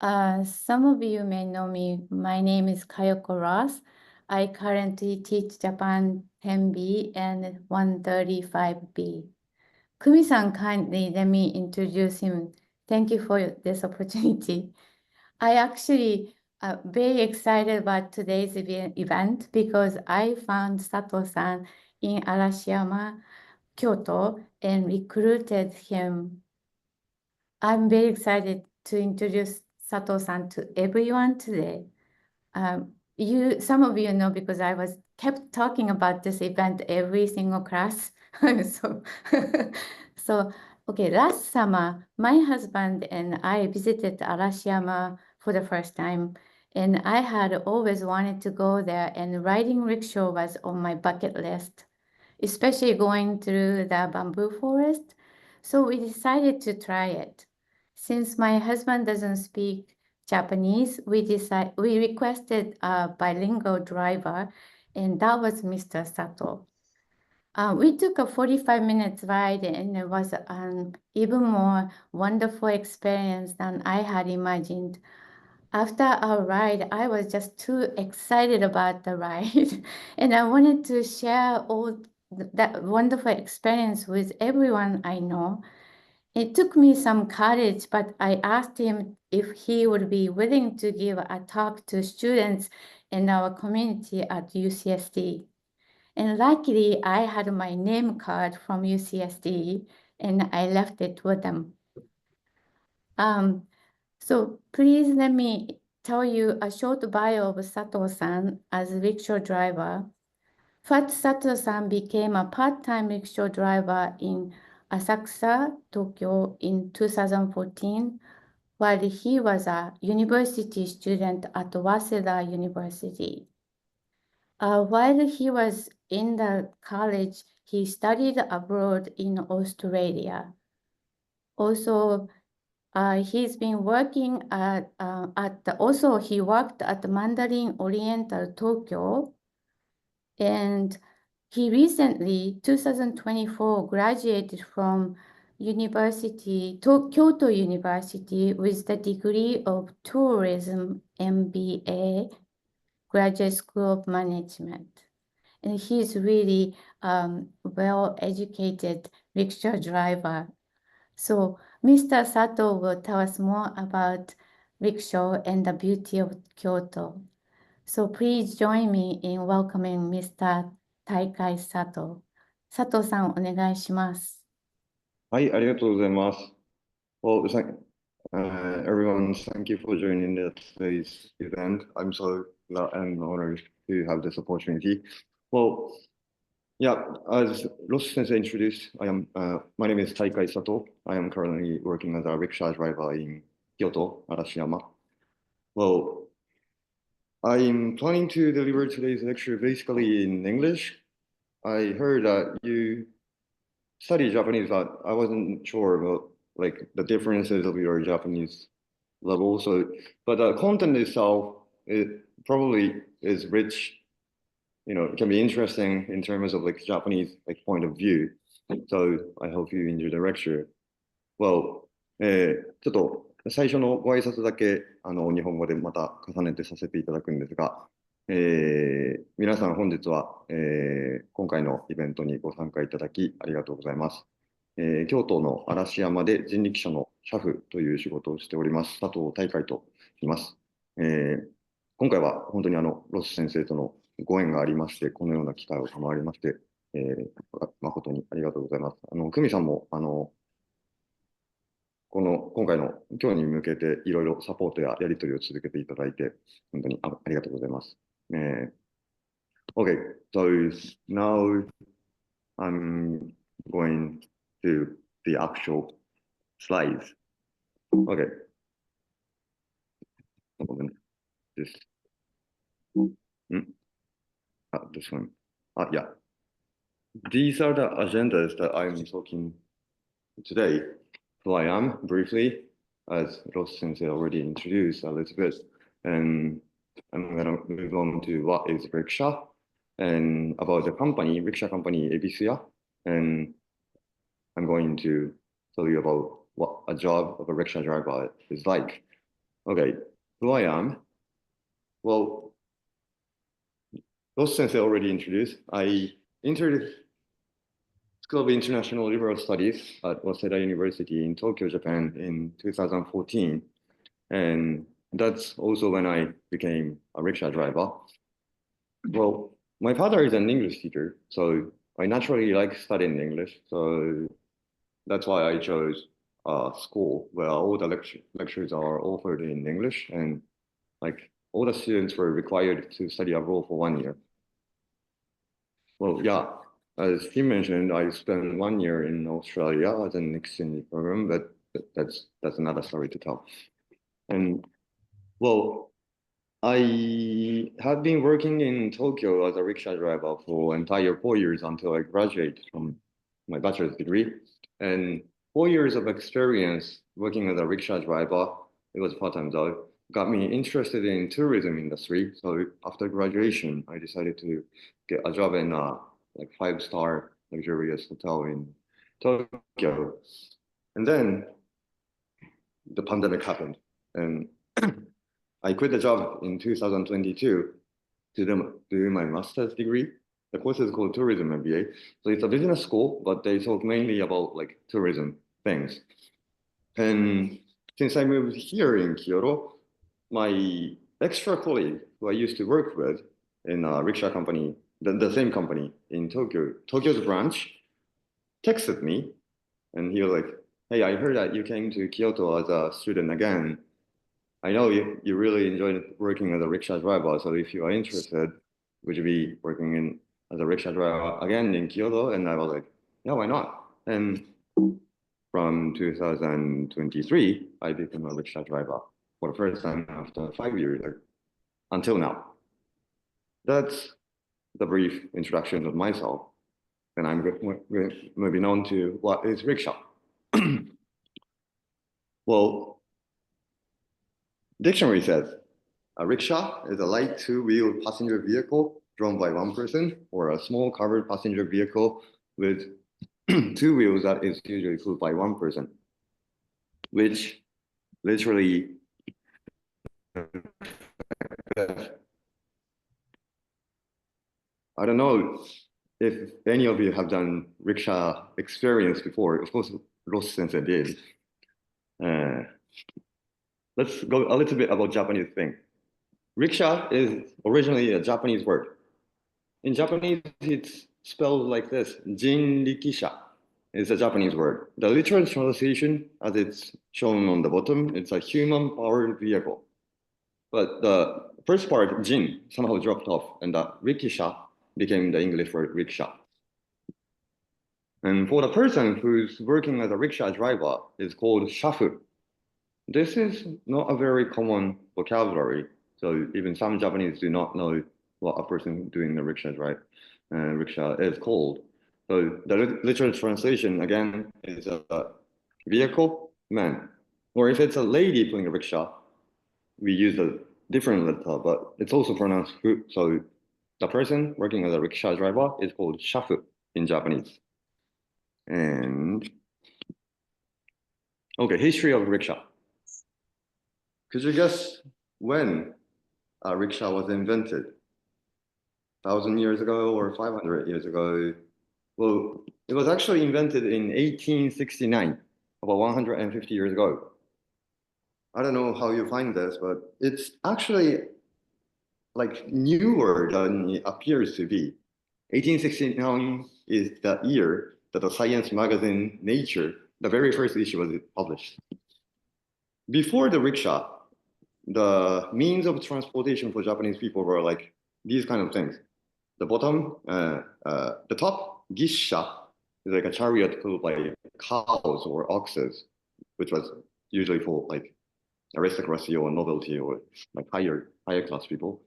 Some of you may know me. My name is Kayoko Ross. I currently teach Japan 10B and 135B. Kumi-san kindly let me introduce him. Thank you for this opportunity. I actually very excited about today's event because I found Sato-san in Arashiyama, Kyoto, and recruited him. I'm very excited to introduce Sato-san to everyone today. Some of you know because I was kept talking about this event every single class. so, okay, last summer, my husband and I visited Arashiyama for the first time, and I had always wanted to go there, and riding rickshaw was on my bucket list, especially going through the bamboo forest. So we decided to try it. Since my husband doesn't speak Japanese, we requested a bilingual driver, and that was Mr. Sato. We took a 45 minutes ride, and it was an even more wonderful experience than I had imagined. After our ride, I was just too excited about the ride, and I wanted to share all that wonderful experience with everyone I know. It took me some courage, but I asked him if he would be willing to give a talk to students in our community at UCSD. And luckily, I had my name card from UCSD, and I left it with them. So please let me tell you a short bio of Sato-san as a rickshaw driver. First, Sato-san became a part-time rickshaw driver in Asakusa, Tokyo in 2014, while he was a university student at Waseda University. While he was in the college, he studied abroad in Australia. Also, he's been working he worked at Mandarin Oriental Tokyo, and he recently, 2024, graduated from Kyoto University with the degree of Tourism MBA, Graduate School of Management. And he's really well-educated rickshaw driver. So Mr. Sato will tell us more about rickshaw and the beauty of Kyoto. So please join me in welcoming Mr. Taikai Sato. 佐藤さん、お願いします。はい、ありがとうございます。Well, everyone, thank you for joining today's event. I'm so glad and honored to have this opportunity. Well, yeah, as Ross Sensei introduced, my name is Taikai Sato. I am currently working as a rickshaw driver in Kyoto, Arashiyama. Well, I'm planning to deliver today's lecture basically in English. I heard that you study Japanese, but I wasn't sure about like the differences of your Japanese level. But the content itself, it probably is rich. You know, it can be interesting in terms of like Japanese like point of view. So I hope you enjoy the lecture. Well, ちょっと最初のご挨拶だけ日本語でまた重ねてさせていただくんですが、皆さん本日は、今回のイベントにご参加いただきありがとうございます。京都の嵐山で人力車の車夫という仕事をしております佐藤大海と言います。今回は本当にロス先生とのご縁がありまして、このような機会を賜りまして、誠にありがとうございます。久美さんも今回の今日に向けていろいろサポートややり取りを続けていただいて、本当にありがとうございます。Okay, so now I'm going to the actual slides. Okay. This, this one. Yeah. These are the agendas that I'm talking today. So I am briefly, as Ross Sensei already introduced a little bit, and I'm going to move on to what is Rickshaw and about the company, Rickshaw company Ebisuya, and I'm going to tell you about what a job of a rickshaw driver is like. Okay, who I am? Well, Ross Sensei already introduced. I entered School of International Liberal Studies at Waseda University in Tokyo, Japan in 2014. And that's also when I became a rickshaw driver. Well, my father is an English teacher, so I naturally like studying English. So that's why I chose a school where all the lectures are offered in English, and like all the students were required to study abroad for 1 year. Well, yeah, as Tim mentioned, I spent 1 year in Australia as an exchange program, but that's another story to tell. And well, I have been working in Tokyo as a rickshaw driver for entire 4 years until I graduate from my bachelor's degree. And 4 years of experience working as a rickshaw driver, it was part-time though, got me interested in tourism industry. So after graduation, I decided to get a job in a like 5-star luxurious hotel in Tokyo. And then the pandemic happened, and I quit the job in 2022 to do my master's degree. The course is called Tourism MBA. So it's a business school, but they talk mainly about like tourism things. And since I moved here in Kyoto, my extra colleague who I used to work with in a rickshaw company, the same company in Tokyo's branch, texted me and he was like, "Hey, I heard that you came to Kyoto as a student again. I know you really enjoyed working as a rickshaw driver, so if you are interested, would you be working in as a rickshaw driver again in Kyoto?" And I was like, "Yeah, why not?" And from 2023, I became a rickshaw driver for the first time after 5 years until now. That's the brief introduction of myself. And I'm moving on to what is rickshaw. Well, dictionary says a rickshaw is a light two-wheel passenger vehicle drawn by one person, or a small covered passenger vehicle with two wheels that is usually pulled by one person, which literally I don't know if any of you have done rickshaw experience before. Of course, Ross Sensei did. Uh, let's go a little bit about Japanese thing. Rickshaw is originally a Japanese word. In Japanese, it's spelled like this: Jinrikisha is a Japanese word. The literal translation, as it's shown on the bottom, it's a human-powered vehicle. But the first part, Jin, somehow dropped off, and the rikisha became the English word rickshaw. And for the person who's working as a rickshaw driver, is called shafu. This is not a very common vocabulary. So even some Japanese do not know what a person doing the rickshaw is called. So the literal translation again is a vehicle man. Or if it's a lady pulling a rickshaw, we use a different letter, but it's also pronounced fu. So the person working as a rickshaw driver is called shafu in Japanese. And okay, history of rickshaw. Could you guess when a rickshaw was invented? 1,000 years ago or 500 years ago? Well, it was actually invented in 1869, about 150 years ago. I don't know how you find this, but it's actually like newer than it appears to be. 1869 is the year that the science magazine Nature, the very first issue, was published. Before the rickshaw, the means of transportation for Japanese people were like these kind of things. The bottom, the top, gisha, is like a chariot pulled by cows or oxes, which was usually for like aristocracy or nobility or like higher class people.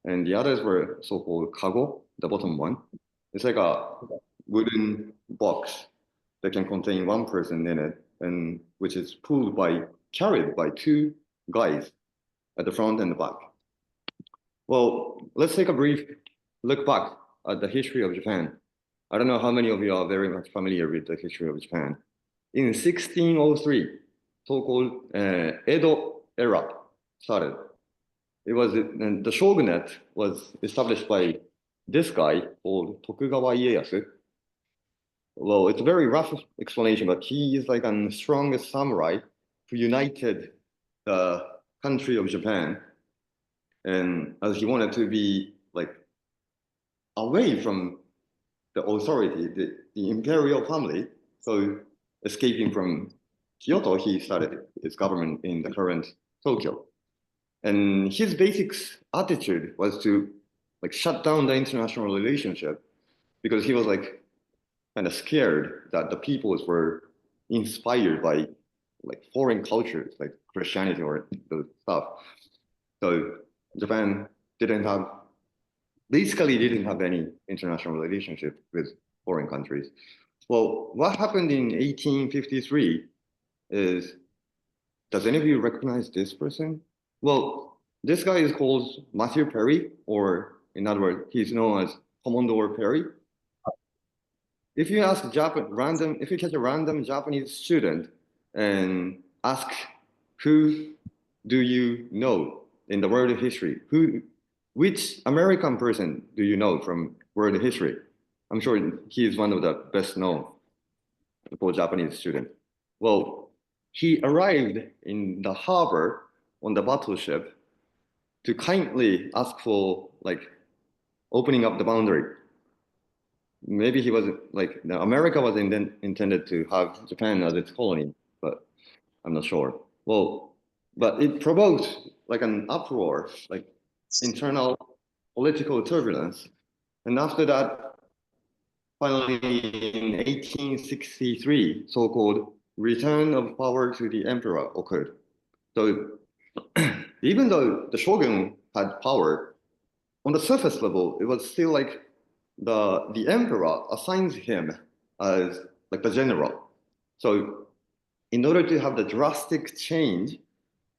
And the others were so-called kago, the bottom one. It's like a wooden box that can contain one person in it, and which is carried by two guys at the front and the back. Well, let's take a brief look back at the history of Japan. I don't know how many of you are very much familiar with the history of Japan. In 1603, so-called Edo era, started. It was and the shogunate was established by this guy called Tokugawa Ieyasu. Well, it's a very rough explanation, but he is like the strongest samurai who united the country of Japan, and as he wanted to be like away from the authority, the imperial family. So escaping from Kyoto, he started his government in the current Tokyo. And his basic attitude was to like shut down the international relationship because he was like kind of scared that the peoples were inspired by like foreign cultures like Christianity or those stuff. So Japan basically didn't have any international relationship with foreign countries. Well, what happened in 1853 is, does any of you recognize this person? Well, this guy is called Matthew Perry, or in other words, he's known as Commodore Perry. If you ask if you catch a random Japanese student and ask, who do you know in the world history? Which American person do you know from world history? I'm sure he is one of the best known for Japanese student. Well, he arrived in the harbor on the battleship to kindly ask for like opening up the boundary. Maybe he was like, America was intended to have Japan as its colony, but I'm not sure. Well, but it provoked like an uproar, like internal political turbulence. And after that, finally in 1863, so-called return of power to the emperor occurred. So even though the shogun had power, on the surface level, it was still like the emperor assigns him as like the general. So in order to have the drastic change,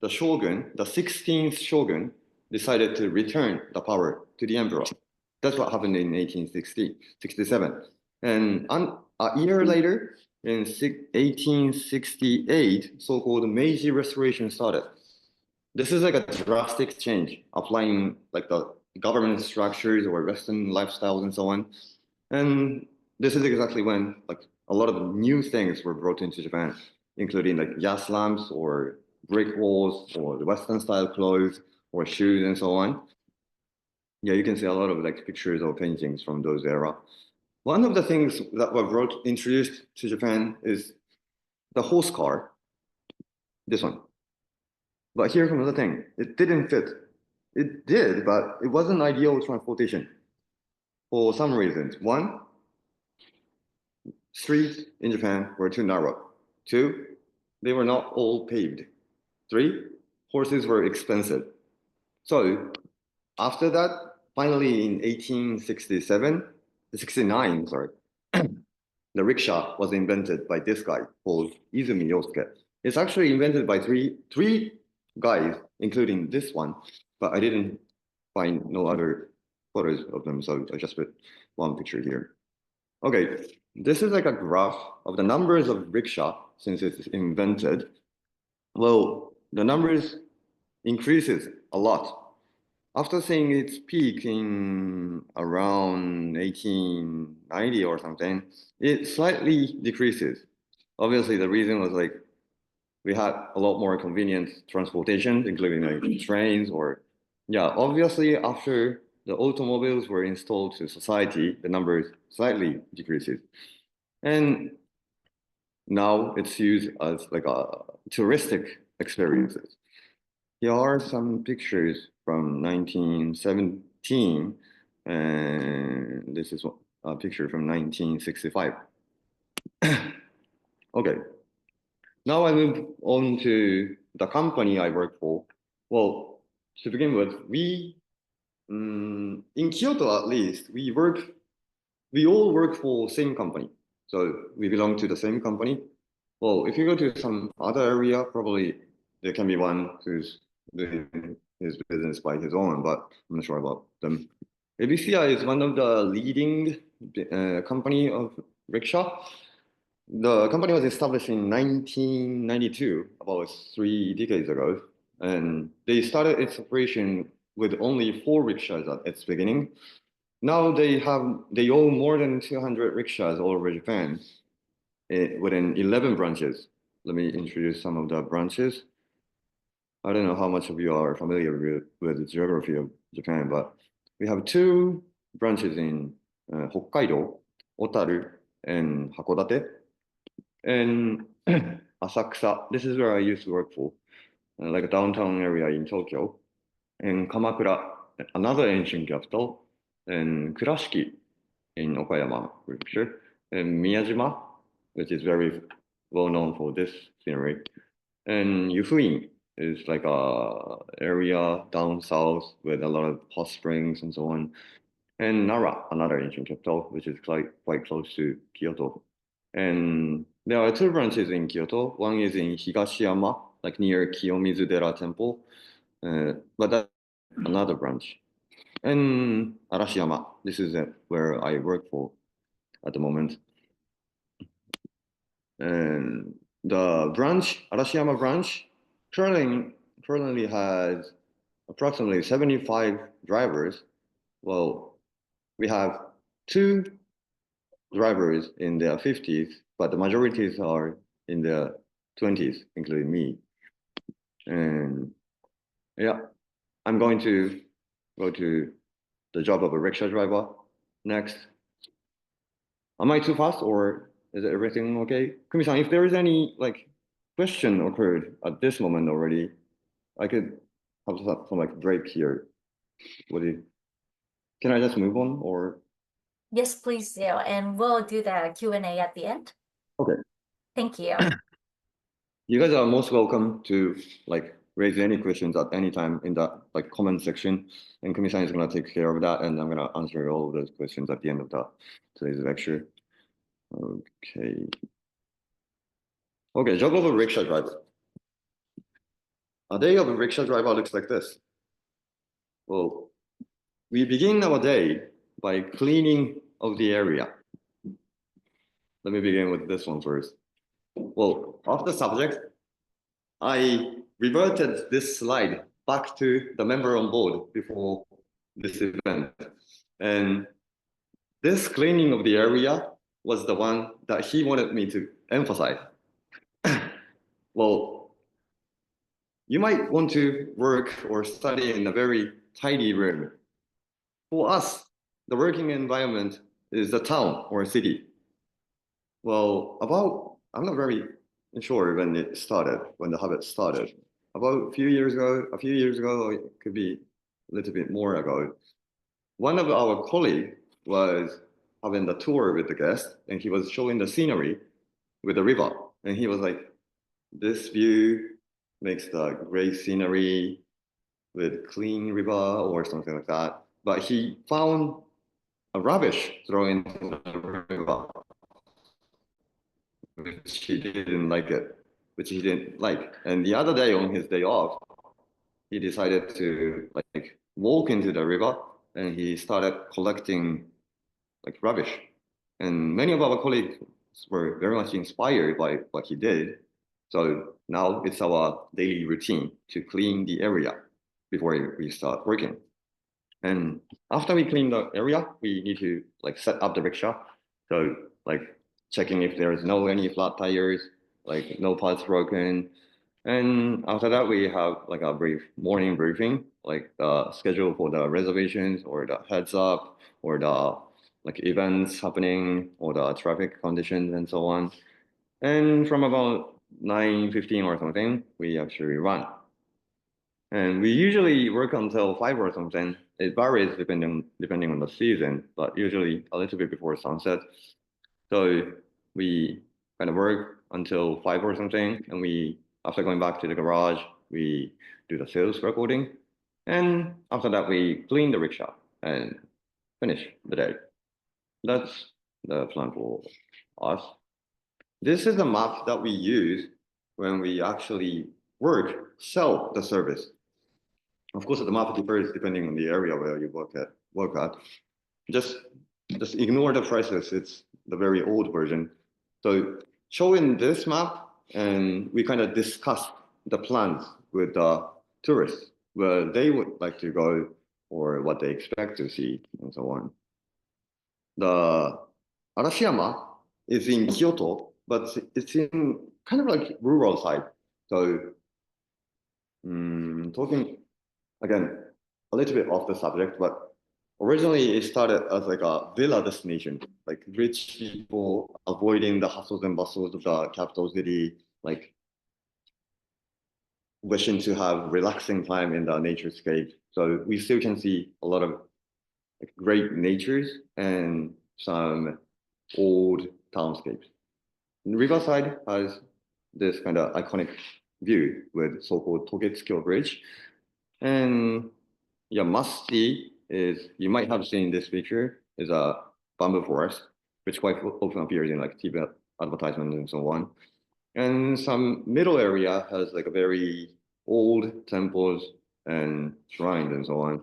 the shogun, the 16th shogun, decided to return the power to the emperor. That's what happened in 1867. And a year later, in 1868, so-called Meiji Restoration started. This is like a drastic change, applying like the government structures or Western lifestyles and so on. And this is exactly when like a lot of new things were brought into Japan, including like gas lamps or brick walls or the Western style clothes or shoes and so on. Yeah, you can see a lot of like pictures or paintings from those era. One of the things that were introduced to Japan is the horse car, this one. But here's another thing, it didn't fit. It did, but it wasn't ideal transportation for some reasons. One, streets in Japan were too narrow. Two, they were not all paved. Three, horses were expensive. So after that, finally in 69, sorry, the rickshaw was invented by this guy called Izumi Yosuke. It's actually invented by three guys, including this one, but I didn't find no other photos of them, so I just put one picture here. Okay, this is like a graph of the numbers of rickshaw since it's invented. Well, the numbers increases a lot. After seeing its peak in around 1890 or something, it slightly decreases. Obviously, the reason was like we had a lot more convenient transportation, including like trains or, yeah, obviously after the automobiles were installed to society, the numbers slightly decreases. And now it's used as like a touristic experiences. Here are some pictures from 1917, and this is a picture from 1965. Okay, now I move on to the company I work for. Well, to begin with, in Kyoto at least, we all work for same company. So we belong to the same company. Well, if you go to some other area, probably there can be one who's doing his business by his own, but I'm not sure about them. ABCI is one of the leading company of rickshaw. The company was established in 1992, about 3 decades ago. And they started its operation with only 4 rickshaws at its beginning. Now they own more than 200 rickshaws all over Japan, within 11 branches. Let me introduce some of the branches. I don't know how much of you are familiar with the geography of Japan, but we have 2 branches in Hokkaido, Otaru, and Hakodate, and Asakusa. This is where I used to work for, like a downtown area in Tokyo, and Kamakura, another ancient capital, and Kurashiki in Okayama Prefecture, and Miyajima, which is very well known for this scenery, and Yufuin is like a area down south with a lot of hot springs and so on, and Nara, another ancient capital, which is quite close to Kyoto. And there are 2 branches in Kyoto. One is in Higashiyama, like near Kiyomizu-dera Temple, but that's another branch. And Arashiyama, this is where I work for at the moment. And the branch, Arashiyama branch, currently has approximately 75 drivers. Well, we have 2 drivers in their 50s, but the majorities are in their 20s, including me. And yeah, I'm going to go to the job of a rickshaw driver next. Am I too fast or is everything okay? Kumi-san, if there is any like question occurred at this moment already, I could have some like break here. Can I just move on or? Yes, please do. And we'll do the Q&A at the end. Okay. Thank you. You guys are most welcome to like raise any questions at any time in the like comment section, and Kumi-san is gonna take care of that, and I'm gonna answer all of those questions at the end of today's lecture. Okay. Okay, job of a rickshaw driver. A day of a rickshaw driver looks like this. Well, we begin our day by cleaning of the area. Let me begin with this one first. Well, of the subject, I reverted this slide back to the member on board before this event. And this cleaning of the area was the one that he wanted me to emphasize. Well, you might want to work or study in a very tidy room. For us, the working environment is a town or a city. Well, I'm not very sure when the habit started. About a few years ago, or it could be a little bit more ago, one of our colleagues was having the tour with the guest, and he was showing the scenery with the river. And he was like, this view makes the great scenery with clean river or something like that. But he found a rubbish thrown into the river, which he didn't like. And the other day, on his day off, he decided to like walk into the river, and he started collecting like rubbish. And many of our colleagues were very much inspired by what he did. So now it's our daily routine to clean the area before we start working. And after we clean the area, we need to like set up the rickshaw. So like checking if there's any flat tires, like no parts broken. And after that, we have like a brief morning briefing, like the schedule for the reservations or the heads up or the like events happening or the traffic conditions and so on. And from about 9:15 or something, we actually run. And we usually work until 5 or something. It varies depending on the season, but usually a little bit before sunset. So we kind of work until 5 or something, and after going back to the garage, we do the sales recording. And after that, we clean the rickshaw and finish the day. That's the plan for us. This is the map that we use when we actually sell the service. Of course, the map differs depending on the area where you work at. Just ignore the prices. It's the very old version. So showing this map, and we kind of discussed the plans with the tourists, where they would like to go or what they expect to see and so on. The Arashiyama is in Kyoto, but it's in kind of like rural side. So talking again, a little bit off the subject, but originally it started as like a villa destination, like rich people avoiding the hustles and bustles of the capital city, like wishing to have relaxing time in the naturescape. So we still can see a lot of like great natures and some old townscapes. Riverside has this kind of iconic view with so-called Togetsukyo Bridge. And yeah, must see is, you might have seen this picture, is a bamboo forest, which quite often appears in like TV advertisements and so on. And some middle area has like a very old temples and shrines and so on.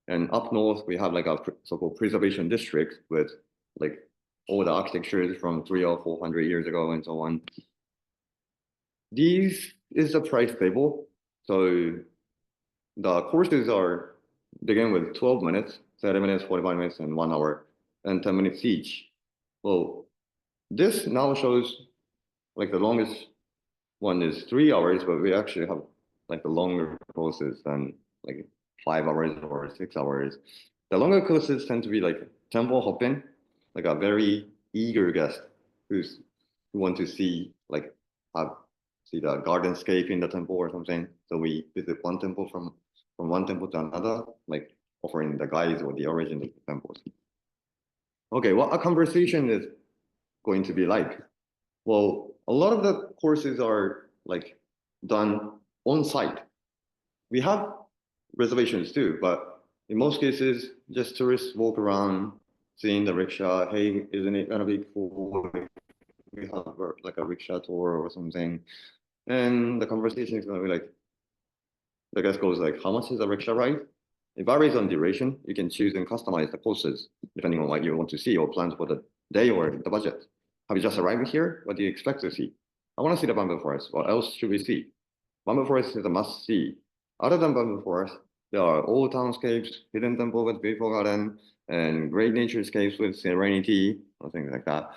And up north, we have like a so-called preservation district with like all the architectures from 300 or 400 years ago and so on. These is the price table. So the courses are begin with 12 minutes, 30 minutes, 45 minutes, and 1 hour, and 10 minutes each. Well, this now shows like the longest one is 3 hours, but we actually have like the longer courses than like 5 hours or 6 hours. The longer courses tend to be like temple hopping, like a very eager guest who want to see like see the gardenscape in the temple or something. So we visit one temple from one temple to another, like offering the guides or the origin of the temples. Okay, what a conversation is going to be like. Well, a lot of the courses are like done on site. We have reservations too, but in most cases, just tourists walk around, seeing the rickshaw. Hey, isn't it gonna be cool if we have like a rickshaw tour or something? And the conversation is gonna be like, the guest goes like, how much is a rickshaw ride? It varies on duration. You can choose and customize the courses depending on what you want to see or plans for the day or the budget. Have you just arrived here? What do you expect to see? I want to see the bamboo forest. What else should we see? Bamboo forest is a must see. Other than bamboo forest, there are old townscapes, hidden temple with beautiful garden, and great naturescapes with serenity, or things like that.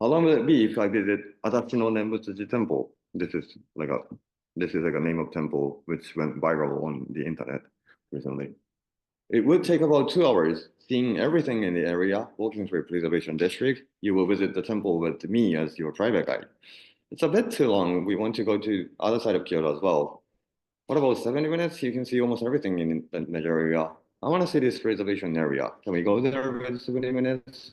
How long will it be if I visit Adachi no Nembutsuji Temple? This is like a name of temple which went viral on the internet recently. It would take about 2 hours, seeing everything in the area, walking through preservation district. You will visit the temple with me as your private guide. It's a bit too long. We want to go to other side of Kyoto as well. What about 70 minutes? You can see almost everything in the major area. I want to see this preservation area. Can we go there with 70 minutes?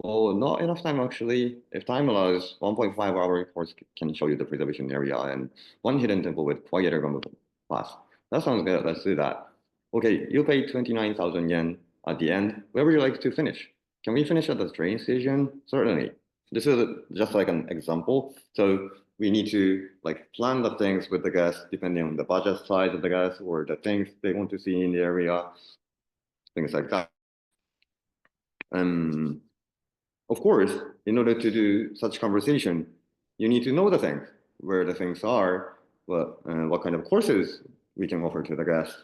Well, not enough time actually. If time allows, 1.5 hour course can show you the preservation area and one hidden temple with quiet urban class. That sounds good. Let's do that. Okay, you pay 29,000 yen at the end. Where would you like to finish? Can we finish at the train station? Certainly. This is just like an example. So we need to like plan the things with the guests depending on the budget size of the guests or the things they want to see in the area, things like that. Of course, in order to do such conversation, you need to know the things, where the things are, what kind of courses we can offer to the guests.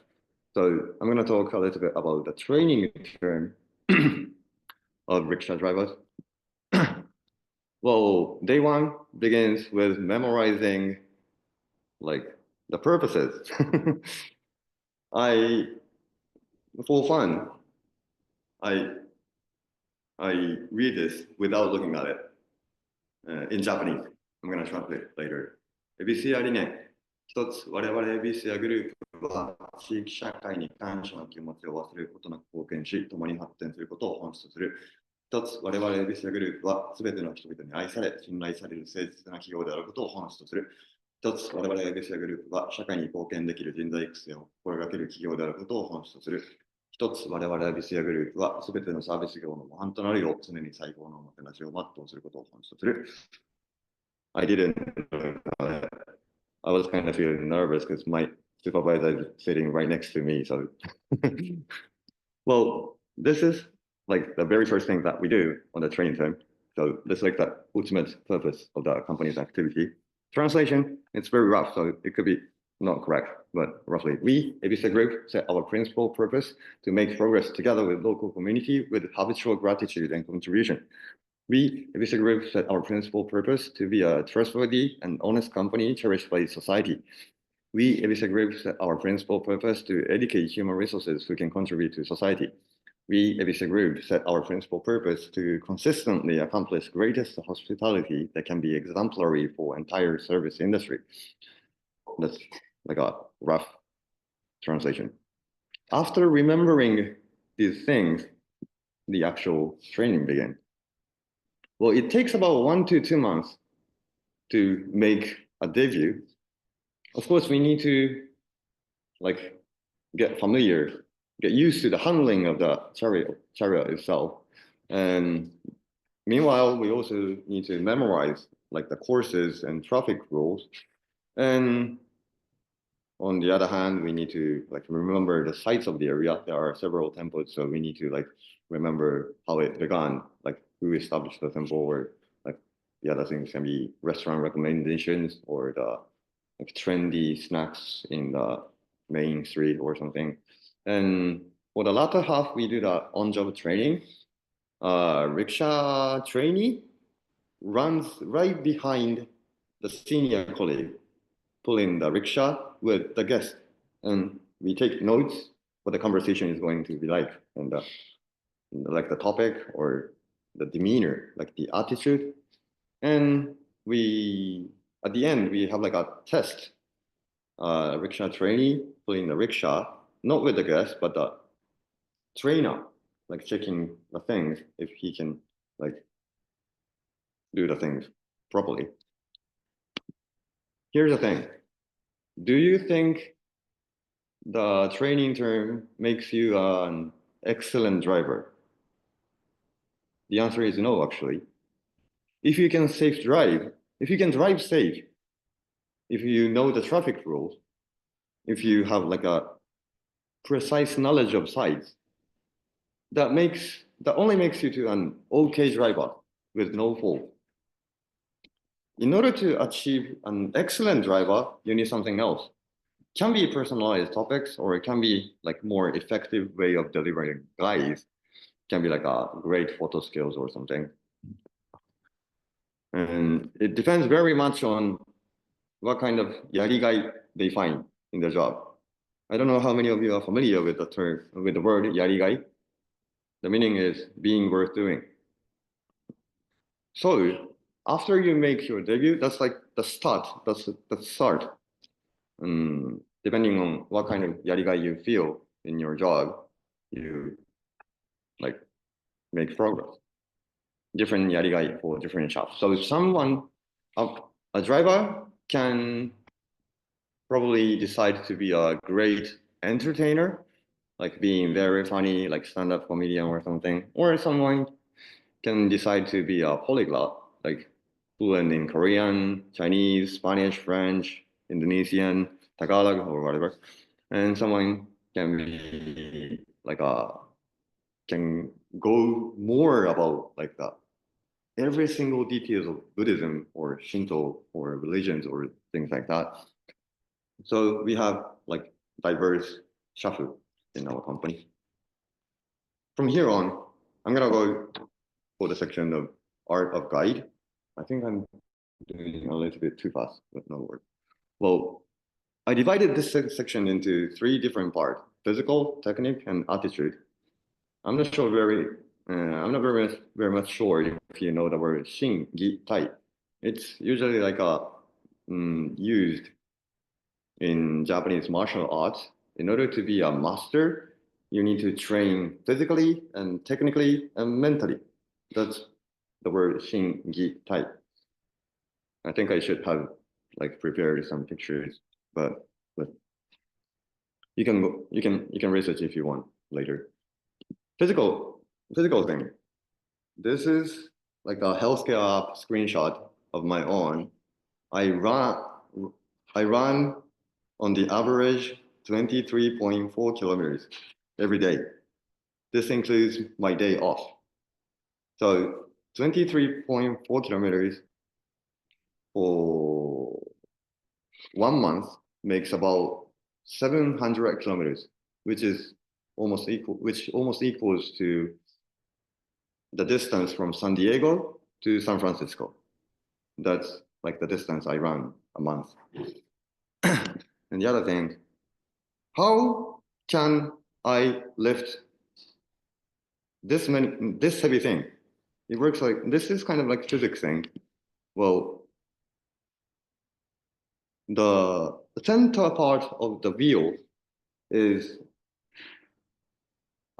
So I'm going to talk a little bit about the training term of rickshaw drivers. Well, day one begins with memorizing like the purposes. For fun, I read this without looking at it in Japanese. I'm going to translate later. エビスや理念。一つ、我々エビスやグループは地域社会に感謝の気持ちを忘れることなく貢献し、共に発展することを本質とする。一つ、我々エビスやグループはすべての人々に愛され、信頼される誠実な企業であることを本質とする。一つ、我々エビスやグループは社会に貢献できる人材育成を心がける企業であることを本質とする。一つ、我々エビスやグループはすべてのサービス業の模範となるよう、常に最高のおもてなしを全うすることを本質とする。I didn't I was kind of feeling nervous because my supervisor is sitting right next to me. So, well, this is like the very first thing that we do on the training term. So that's like the ultimate purpose of the company's activity. Translation, it's very rough, so it could be not correct, but roughly. We, ABC Group, set our principal purpose to make progress together with local community with habitual gratitude and contribution. We, ABC Group, set our principal purpose to be a trustworthy and honest company cherished by society. We, ABC Group, set our principal purpose to educate human resources who can contribute to society. We, ABC Group, set our principal purpose to consistently accomplish greatest hospitality that can be exemplary for entire service industry. That's like a rough translation. After remembering these things, the actual training began. Well, it takes about 1 to 2 months to make a debut. Of course, we need to like get familiar, get used to the handling of the chariot itself. And meanwhile, we also need to memorize like the courses and traffic rules. And on the other hand, we need to like remember the sites of the area. There are several temples, so we need to like remember how it began, like who established the temple, or like the other things can be restaurant recommendations or the like trendy snacks in the main street or something. And for the latter half, we do the on-job training. Rickshaw trainee runs right behind the senior colleague, pulling the rickshaw with the guest. And we take notes what the conversation is going to be like, and like the topic or the demeanor, like the attitude. And we, at the end, we have like a test. Rickshaw trainee pulling the rickshaw, not with the guest, but the trainer, like checking the things if he can like do the things properly. Here's the thing. Do you think the training term makes you an excellent driver? The answer is no, actually. If you can if you can drive safe, if you know the traffic rules, if you have like a precise knowledge of sites, that only makes you to an okay driver with no fault. In order to achieve an excellent driver, you need something else. It can be personalized topics, or it can be like more effective way of delivering guides. It can be like a great photo skills or something. And it depends very much on what kind of yarigai they find in their job. I don't know how many of you are familiar with the term, with the word yarigai. The meaning is being worth doing. So after you make your debut, that's like the start. That's the start. Depending on what kind of yarigai you feel in your job, you like make progress. Different yarigai for different shops. So if someone, a driver can probably decide to be a great entertainer, like being very funny, like stand-up comedian or something, or someone can decide to be a polyglot, like fluent in Korean, Chinese, Spanish, French, Indonesian, Tagalog, or whatever. And someone can be like can go more about like every single details of Buddhism or Shinto or religions or things like that. So we have like diverse shuffle in our company. From here on, I'm gonna go for the section of art of guide. I think I'm doing a little bit too fast, but no worries. Well, I divided this section into 3 different parts: physical, technique, and attitude. I'm not very much sure if you know the word shin, gi, tai. It's usually like used in Japanese martial arts. In order to be a master, you need to train physically and technically and mentally. That's the word shin, gi, tai. I think I should have like prepared some pictures, but you can research if you want later. Physical thing. This is like a healthcare app screenshot of my own. I run on the average 23.4 kilometers every day. This includes my day off. So 23.4 kilometers for 1 month makes about 700 kilometers, which almost equals to the distance from San Diego to San Francisco. That's like the distance I run a month. And the other thing, how can I lift this heavy thing? It works like, this is kind of like physics thing. Well, the center part of the wheel is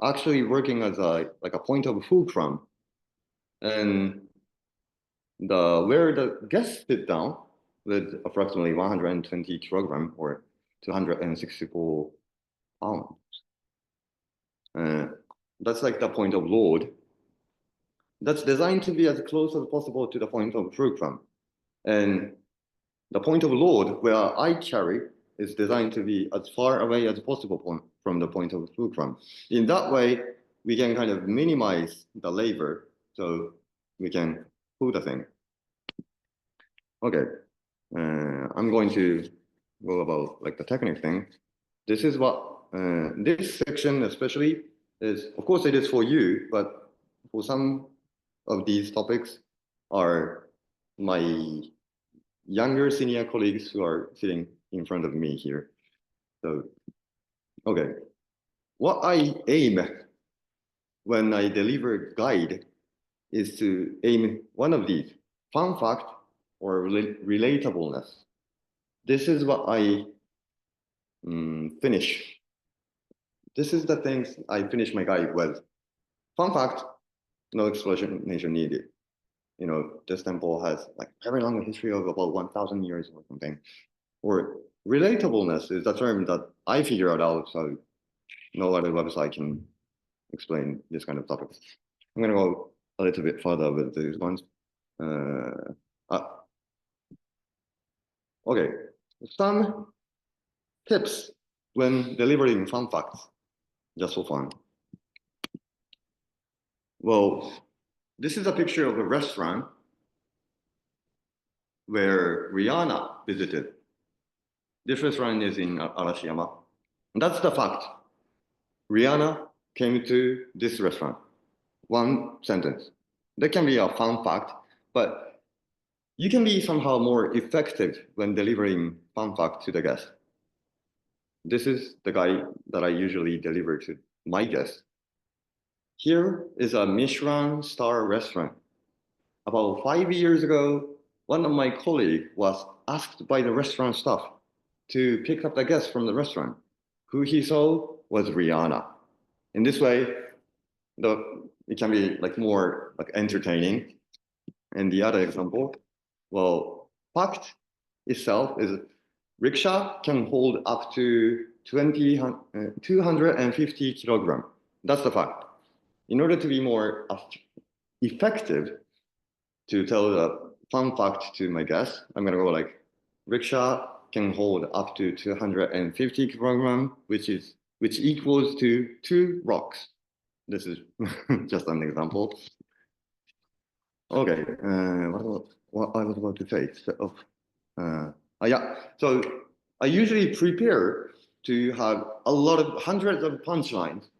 actually working as like a point of fulcrum, and where the guests sit down with approximately 120 kilogram or 264 pounds. That's like the point of load. That's designed to be as close as possible to the point of fulcrum. And the point of load where I carry is designed to be as far away as possible from the point of fulcrum. In that way, we can kind of minimize the labor so we can pull the thing. Okay, I'm going to go about like the technique thing. This is what, this section especially is, of course it is for you, but for some of these topics are my younger senior colleagues who are sitting in front of me here. So, okay. What I aim when I deliver guide is to aim one of these, fun fact or relatableness. This is what I finish. This is the things I finish my guide with. Fun fact, no explanation needed. You know, this temple has like very long history of about 1,000 years or something. Or relatableness is a term that I figured out, so no other website can explain this kind of topics. I'm gonna go a little bit further with these ones. Okay, some tips when delivering fun facts, just for fun. Well, this is a picture of a restaurant where Rihanna visited. This restaurant is in Arashiyama. And that's the fact. Rihanna came to this restaurant. One sentence. That can be a fun fact, but you can be somehow more effective when delivering fun fact to the guest. This is the guy that I usually deliver to my guests. Here is a Michelin star restaurant. About 5 years ago, one of my colleagues was asked by the restaurant staff to pick up the guest from the restaurant. Who he saw was Rihanna. In this way, it can be like more like entertaining. And the other example, well, fact itself is rickshaw can hold up to 250 kilogram. That's the fact. In order to be more effective to tell the fun fact to my guests, I'm gonna go like rickshaw can hold up to 250 kilogram, which equals to 2 rocks. This is just an example. Okay, what I was about to say. Yeah, so I usually prepare to have a lot of hundreds of punchlines,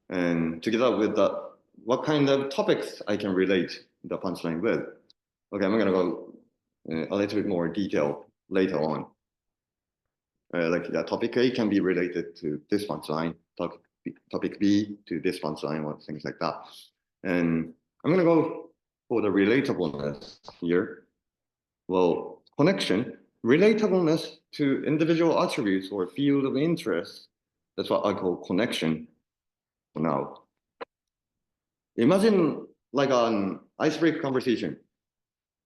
and together with what kind of topics I can relate the punchline with. Okay, I'm gonna go a little bit more detail later on. Like topic A can be related to this punchline, topic B to this punchline, or things like that. And I'm gonna go for the relatableness here. Well, connection, relatableness to individual attributes or field of interest. That's what I call connection for now. Imagine like an icebreaker conversation.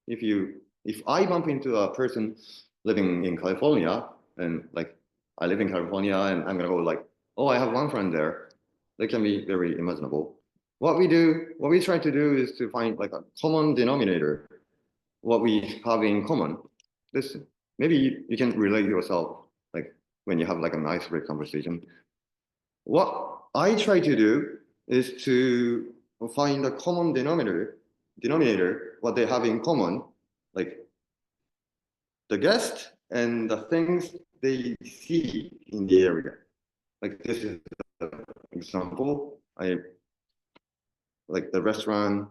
If I bump into a person living in California, and like I live in California, and I'm gonna go like, oh, I have one friend there. That can be very imaginable. What we try to do is to find like a common denominator, what we have in common. This maybe you can relate yourself, like when you have like an icebreaker conversation. What I try to do is to find a common denominator denominator, what they have in common, like the guest and the things they see in the area. Like this is an example. I like the restaurant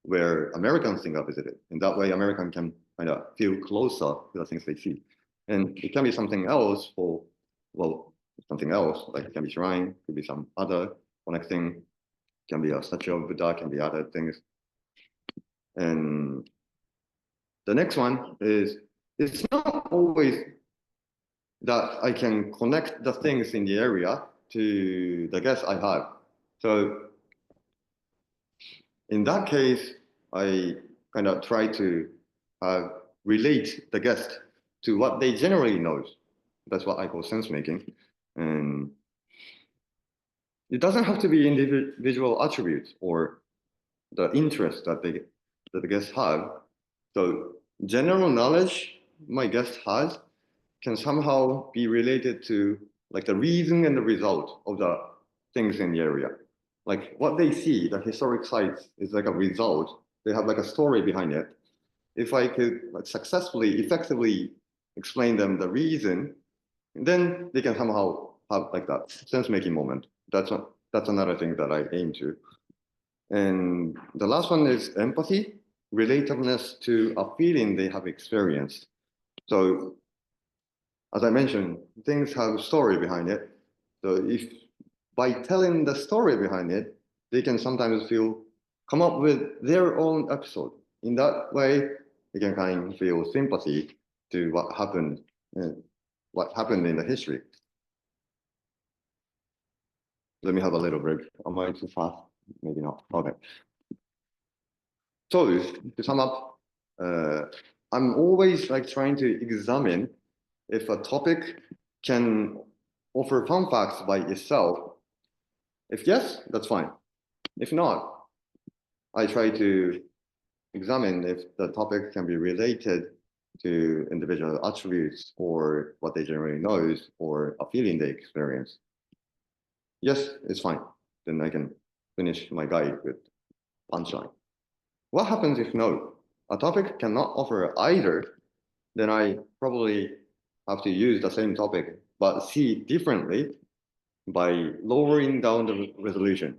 where Americans think are visited. And that way American can kind of feel closer to the things they see. And it can be something else for, well, something else, like it can be shrine, could be some other connecting, can be a statue of Buddha, can be other things. And the next one is, it's not always that I can connect the things in the area to the guests I have. So in that case, I kind of try to relate the guest to what they generally knows. That's what I call sense making. And it doesn't have to be individual attributes or the interest that the guests have. So general knowledge my guest has can somehow be related to like the reason and the result of the things in the area. Like what they see, the historic sites is like a result. They have like a story behind it. If I could like successfully, effectively explain them the reason, then they can somehow have like that sense-making moment. That's another thing that I aim to. And the last one is empathy, relatedness to a feeling they have experienced. So as I mentioned, things have a story behind it. So if by telling the story behind it, they can sometimes come up with their own episode. In that way, they can kind of feel sympathy to what happened in the history. Let me have a little break. Am I too fast? Maybe not. Okay. So to sum up, I'm always like trying to examine if a topic can offer fun facts by itself. If yes, that's fine. If not, I try to examine if the topic can be related to individual attributes or what they generally knows or a feeling they experience. Yes, it's fine. Then I can finish my guide with punchline. What happens if no? A topic cannot offer either, then I probably have to use the same topic, but see it differently by lowering down the resolution.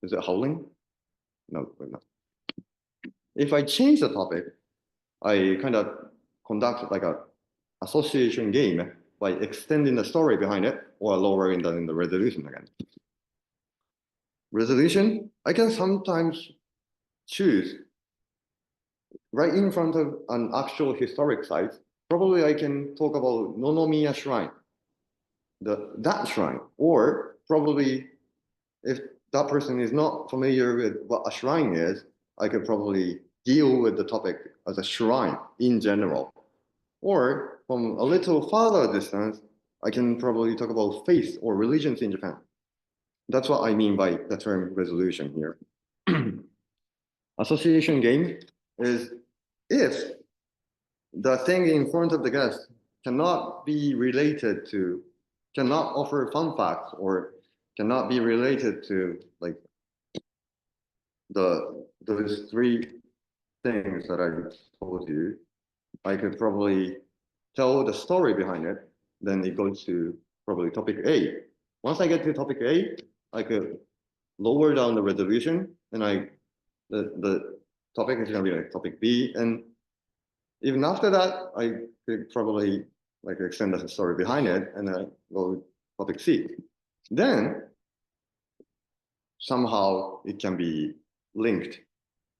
Is it howling? No, wait, no. If I change the topic, I kind of conduct like a association game by extending the story behind it or lowering the resolution again. Resolution, I can sometimes choose right in front of an actual historic site. Probably I can talk about Nonomiya Shrine, that shrine, or probably if that person is not familiar with what a shrine is, I could probably deal with the topic as a shrine in general. Or from a little farther distance, I can probably talk about faith or religions in Japan. That's what I mean by the term resolution here. Association game is if the thing in front of the guest cannot be related to, cannot offer fun facts or cannot be related to like those three things that I told you, I could probably tell the story behind it. Then it goes to probably topic A. Once I get to topic A, I could lower down the resolution, and the topic is going to be like topic B, and even after that, I could probably like extend the story behind it, and then I go topic C. Then somehow it can be linked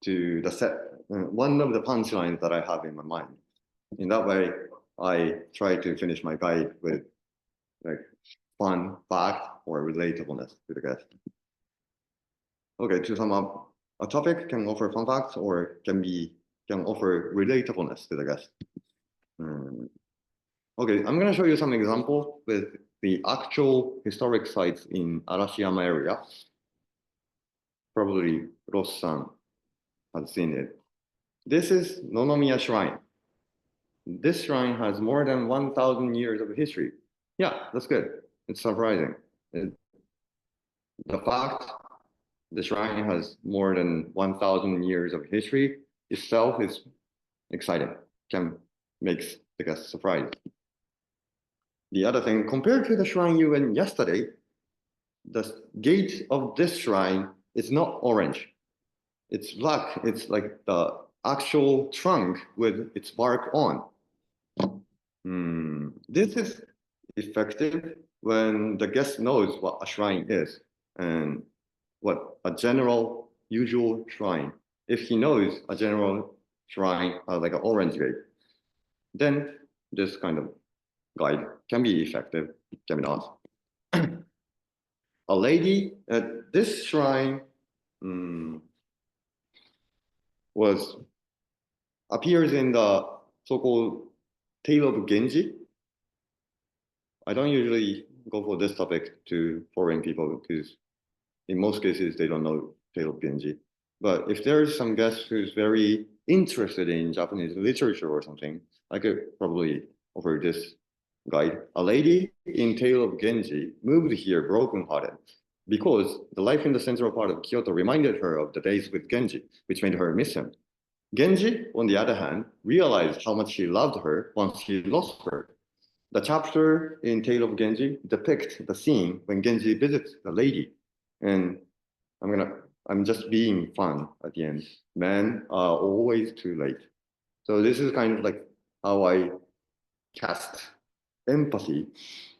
to the set, one of the punchlines that I have in my mind. In that way, I try to finish my guide with like fun fact or relatableness to the guest. Okay, to sum up, a topic can offer fun facts or can offer relatableness to the guest. Okay, I'm going to show you some example with the actual historic sites in Arashiyama area. Probably Ross-san has seen it. This is Nonomiya Shrine. This shrine has more than 1,000 years of history. Yeah, that's good. It's surprising. The fact the shrine has more than 1,000 years of history itself is exciting, makes the guest surprised. The other thing, compared to the shrine you went yesterday, the gate of this shrine is not orange. It's black. It's like the actual trunk with its bark on. This is effective when the guest knows what a shrine is and what a general usual shrine. If he knows a general shrine like an orange gate, then this kind of guide can be effective, can be not. A lady at this shrine appears in the so-called Tale of Genji. I don't usually go for this topic to foreign people because in most cases they don't know Tale of Genji. But if there's some guest who's very interested in Japanese literature or something, I could probably offer this guide. A lady in Tale of Genji moved here broken-hearted because the life in the central part of Kyoto reminded her of the days with Genji, which made her miss him. Genji, on the other hand, realized how much he loved her once he lost her. The chapter in Tale of Genji depicts the scene when Genji visits the lady. And I'm just being fun at the end. Men are always too late. So this is kind of like how I cast empathy.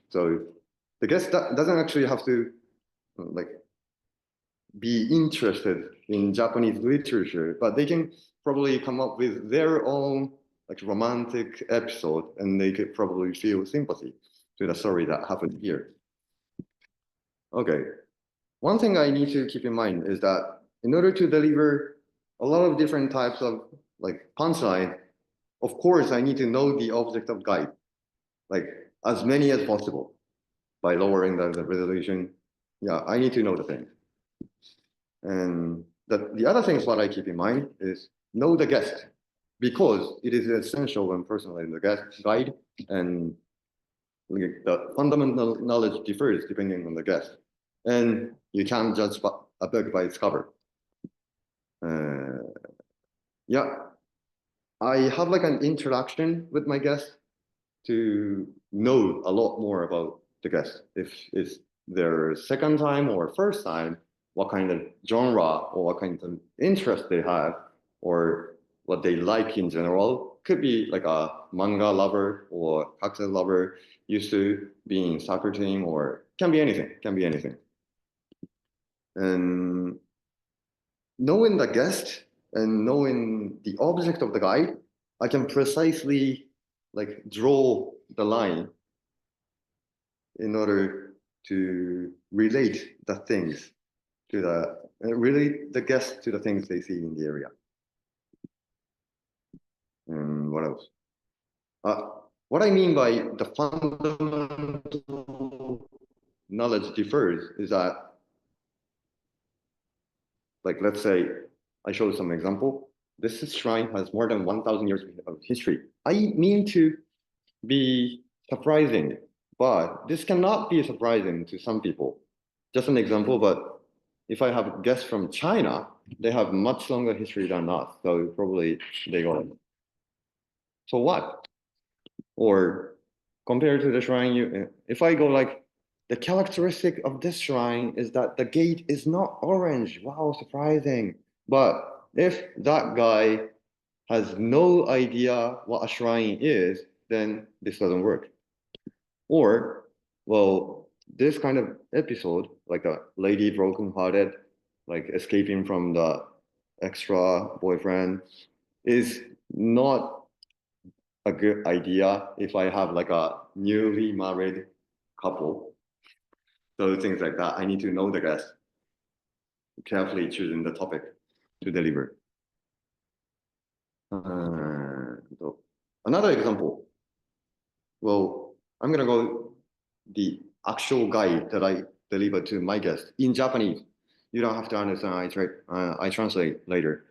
So the guest doesn't actually have to like be interested in Japanese literature, but they can probably come up with their own like romantic episode, and they could probably feel sympathy to the story that happened here. Okay, one thing I need to keep in mind is that in order to deliver a lot of different types of like punchline, of course, I need to know the object of guide, like as many as possible by lowering the resolution. Yeah, I need to know the thing. And the other things what I keep in mind is know the guest, because it is essential when personalizing the guest guide, and the fundamental knowledge differs depending on the guest. And you can't judge a book by its cover. Yeah, I have like an introduction with my guest to know a lot more about the guest. If it's their second time or first time, what kind of genre or what kind of interest they have, or what they like in general. Could be like a manga lover or cocktail lover, used to being soccer team, or can be anything. And knowing the guest and knowing the object of the guide, I can precisely like draw the line in order to relate the things to relate the guest to the things they see in the area. And what else? What I mean by the fundamental knowledge differs is that, like, let's say I show some example. This shrine has more than 1,000 years of history. I mean to be surprising, but this cannot be surprising to some people. Just an example, but if I have guests from China, they have much longer history than us, so probably they go, so what? Or compared to the shrine, if I go like, the characteristic of this shrine is that the gate is not orange. Wow, surprising. But if that guy has no idea what a shrine is, then this doesn't work. Or, well, this kind of episode, like a lady broken-hearted, like escaping from the extra boyfriend, is not a good idea if I have like a newly married couple. So things like that, I need to know the guest, carefully choosing the topic to deliver. Another example. Well, I'm gonna go the actual guide that I delivered to my guest in Japanese. You don't have to understand, I translate later.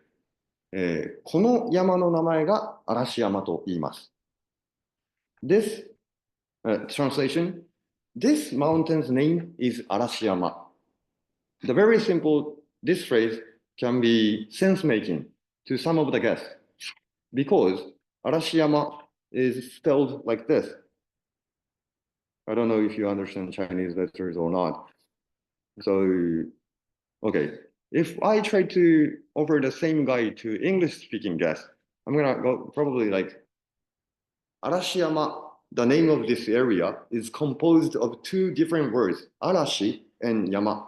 この山の名前が嵐山と言います。This translation, this mountain's name is Arashiyama. The very simple this phrase can be sense-making to some of the guests because Arashiyama is spelled like this. I don't know if you understand Chinese letters or not. So, okay, if I try to offer the same guide to English-speaking guests, I'm gonna go probably like Arashiyama, the name of this area is composed of two different words, Arashi and Yama.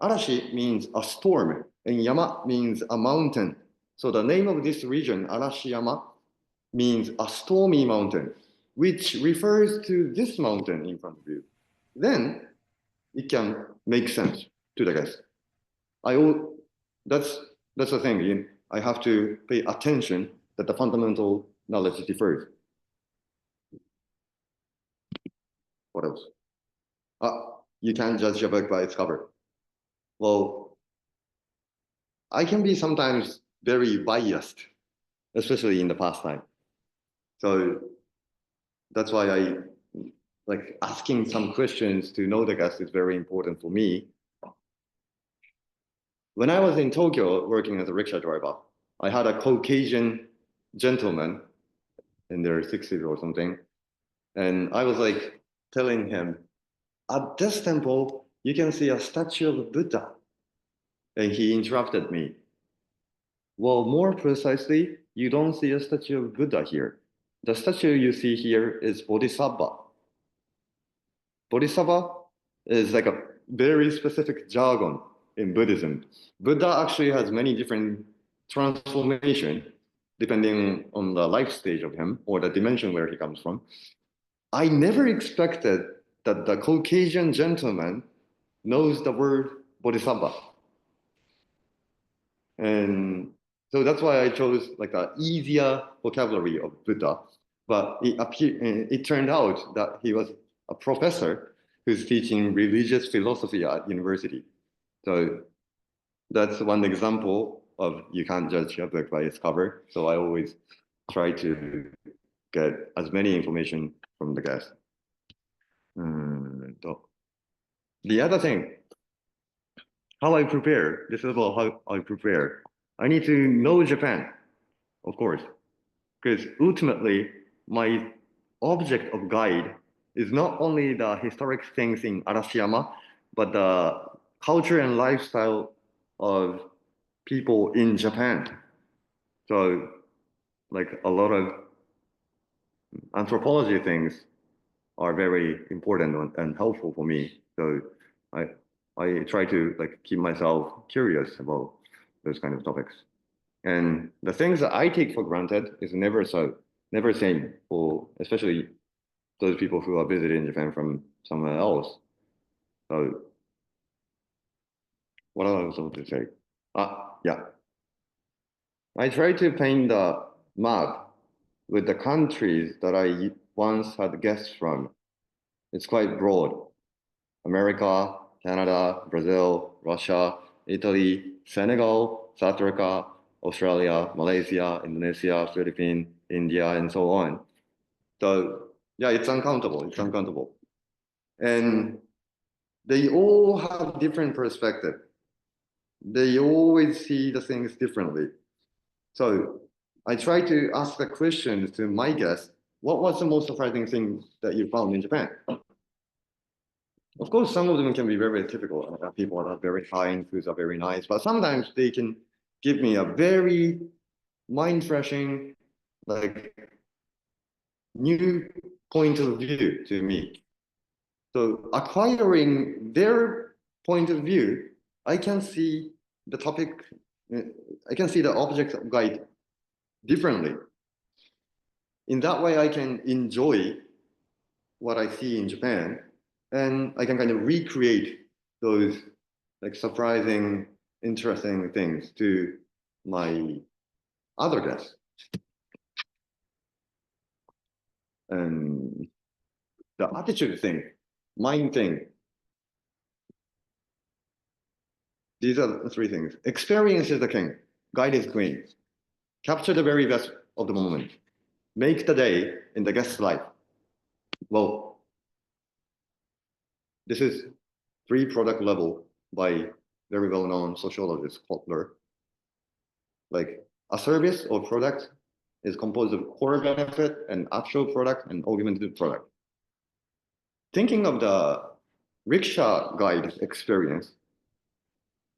Arashi means a storm and Yama means a mountain. So the name of this region, Arashiyama, means a stormy mountain, which refers to this mountain in front of you. Then it can make sense to the guest. That's the thing. I have to pay attention that the fundamental knowledge differs. What else? You can't judge a book by its cover. Well, I can be sometimes very biased, especially in the past time. So that's why I like asking some questions to know the guest is very important for me. When I was in Tokyo working as a rickshaw driver, I had a Caucasian gentleman in their 60s or something. And I was like telling him, at this temple, you can see a statue of Buddha. And he interrupted me. Well, more precisely, you don't see a statue of Buddha here. The statue you see here is Bodhisattva. Bodhisattva is like a very specific jargon in Buddhism. Buddha actually has many different transformations depending on the life stage of him or the dimension where he comes from. I never expected that the Caucasian gentleman knows the word Bodhisattva. And so that's why I chose like the easier vocabulary of Buddha. But it turned out that he was a professor who's teaching religious philosophy at university. So that's one example of you can't judge a book by its cover. So I always try to get as many information from the guest. The other thing, how I prepare, this is about how I prepare. I need to know Japan, of course, because ultimately my object of guide is not only the historic things in Arashiyama, but the culture and lifestyle of people in Japan. So like a lot of anthropology things are very important and helpful for me. So I try to like keep myself curious about those kind of topics. And the things that I take for granted is never same for especially those people who are visiting Japan from somewhere else. So what else I was to say? Yeah. I try to paint the map with the countries that I once had guests from. It's quite broad. America, Canada, Brazil, Russia, Italy, Senegal, South Africa, Australia, Malaysia, Indonesia, Philippines, India, and so on. So yeah, it's uncountable. It's uncountable. And they all have different perspective. They always see the things differently. So I try to ask the questions to my guests, what was the most surprising thing that you found in Japan? Of course, some of them can be very typical. People are very kind, foods are very nice, but sometimes they can give me a very mind-refreshing, like, new point of view to me. So acquiring their point of view, I can see the topic, I can see the object of guide differently. In that way, I can enjoy what I see in Japan, and I can kind of recreate those like surprising, interesting things to my other guests. And the attitude thing, mind thing. These are the three things. Experience is the king, guide is queen. Capture the very best of the moment. Make the day in the guest's life. Well, this is free product level by very well-known sociologist, Kotler. Like a service or product is composed of core benefit and actual product and augmented product. Thinking of the rickshaw guide experience,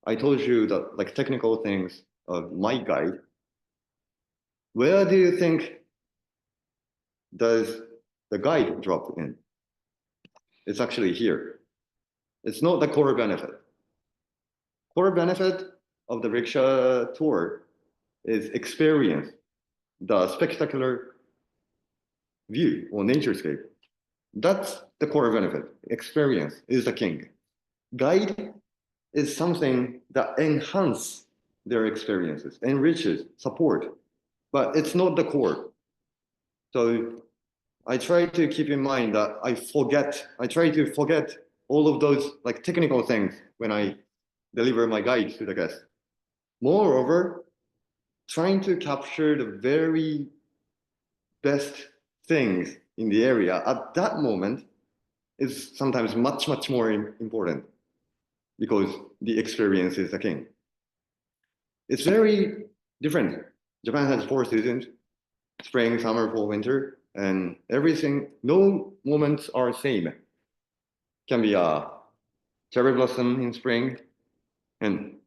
I told you that like technical things of my guide. Where do you think does the guide drop in? It's actually here. It's not the core benefit. Core benefit of the rickshaw tour is experience, the spectacular view or naturescape. That's the core benefit. Experience is the king. Guide is something that enhances their experiences, enriches, support, but it's not the core. So I try to keep in mind that I try to forget all of those like technical things when I deliver my guide to the guest. Moreover, trying to capture the very best things in the area at that moment is sometimes much, much more important because the experience is the king. It's very different. Japan has 4 seasons, spring, summer, fall, winter, and everything, no moments are same. Can be a cherry blossom in spring, and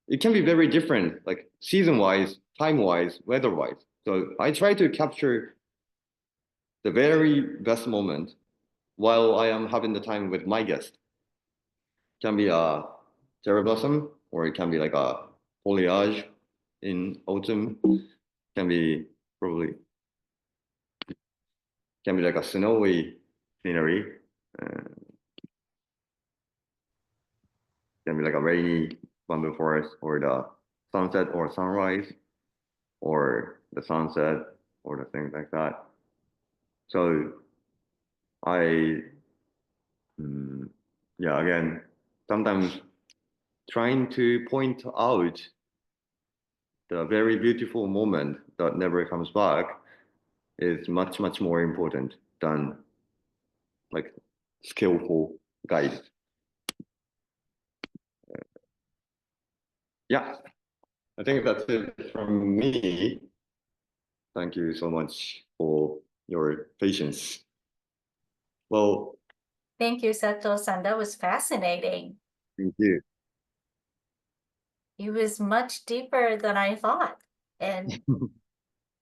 it can be very different, like season-wise, time-wise, weather-wise. So I try to capture the very best moment while I am having the time with my guest. Can be a cherry blossom, or it can be like a foliage in autumn. Can be probably like a snowy scenery. Can be like a rainy bamboo forest, or the sunset or sunrise, or the sunset, or the things like that. So yeah, again, sometimes trying to point out the very beautiful moment that never comes back is much, much more important than like skillful guide. Yeah, I think that's it from me. Thank you so much for your patience. Well, Thank you, Sato-san. That was fascinating. thank you. It was much deeper than I thought. And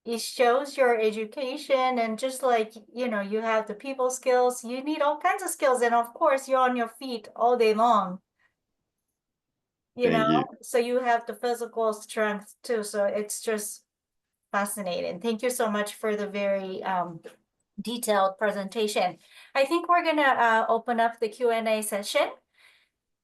it shows your education, and just like, you know, you have the people skills, you need all kinds of skills. And of course, you're on your feet all day long, you Thank know, you. so you have the physical strength too. So it's just fascinating. Thank you so much for the very detailed presentation. I think we're gonna open up the Q&A session.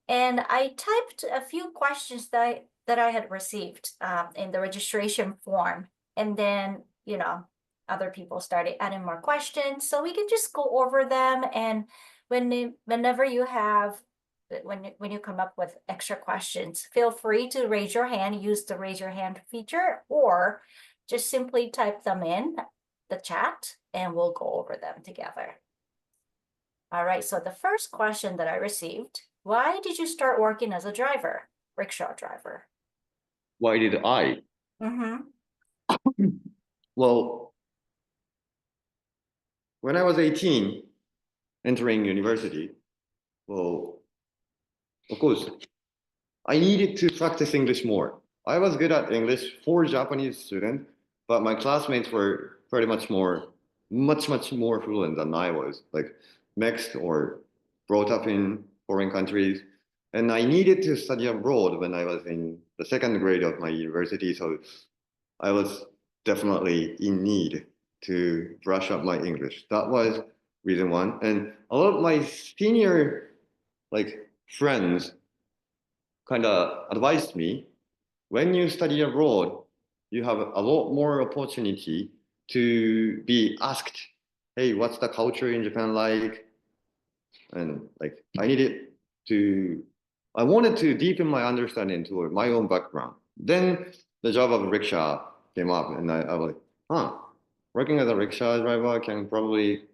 And I typed a few questions that I had received in the registration form. And then, you know, other people started adding more questions. So we can just go over them. And whenever you have, when you come up with extra questions, feel free to raise your hand, use the raise your hand feature, or just simply type them in the chat and we'll go over them together. All right, so the first question that I received: why did you start working as a driver, rickshaw driver? Why did I? Well, when I was 18, entering university, well, of course, I needed to practice English more. I was good at English for Japanese students, but my classmates were pretty much much more fluent than I was, like mixed or brought up in foreign countries. And I needed to study abroad when I was in the 2nd grade of my university. So I was definitely in need to brush up my English. That was reason one. And a lot of my senior like friends kind of advised me, when you study abroad, you have a lot more opportunity to be asked, hey, what's the culture in Japan like? And like I wanted to deepen my understanding to my own background. Then the job of rickshaw came up, and I was like, working as a rickshaw driver can probably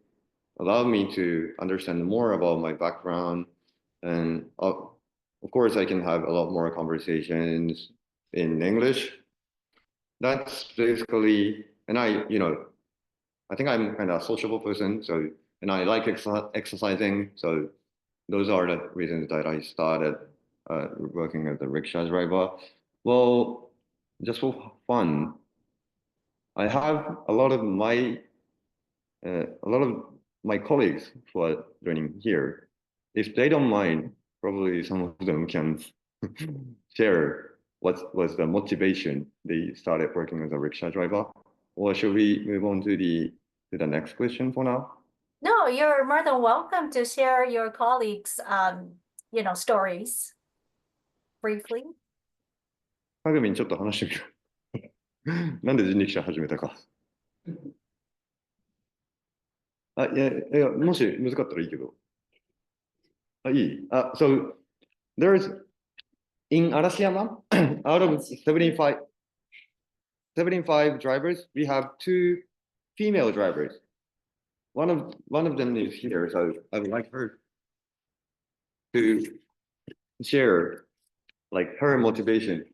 allow me to understand more about my background and of course, I can have a lot more conversations in English. That's basically, and I think I'm kind of a sociable person, so, and I like exercising, so those are the reasons that I started working as a rickshaw driver. Well, just for fun, I have a lot of my colleagues who are learning here. If they don't mind, probably some of them can share what was the motivation they started working as a rickshaw driver. Or should we move on to the next question for now? No, you're more than welcome to share your colleagues' stories briefly. かぐみんちょっと話してみる。なんで人力車始めたか。あ、いや、もし難かったらいいけど。あ、いい。So there's in Arashiyama, out of 75 drivers, we have 2 female drivers. One of them is here, so I would like her to share like her motivation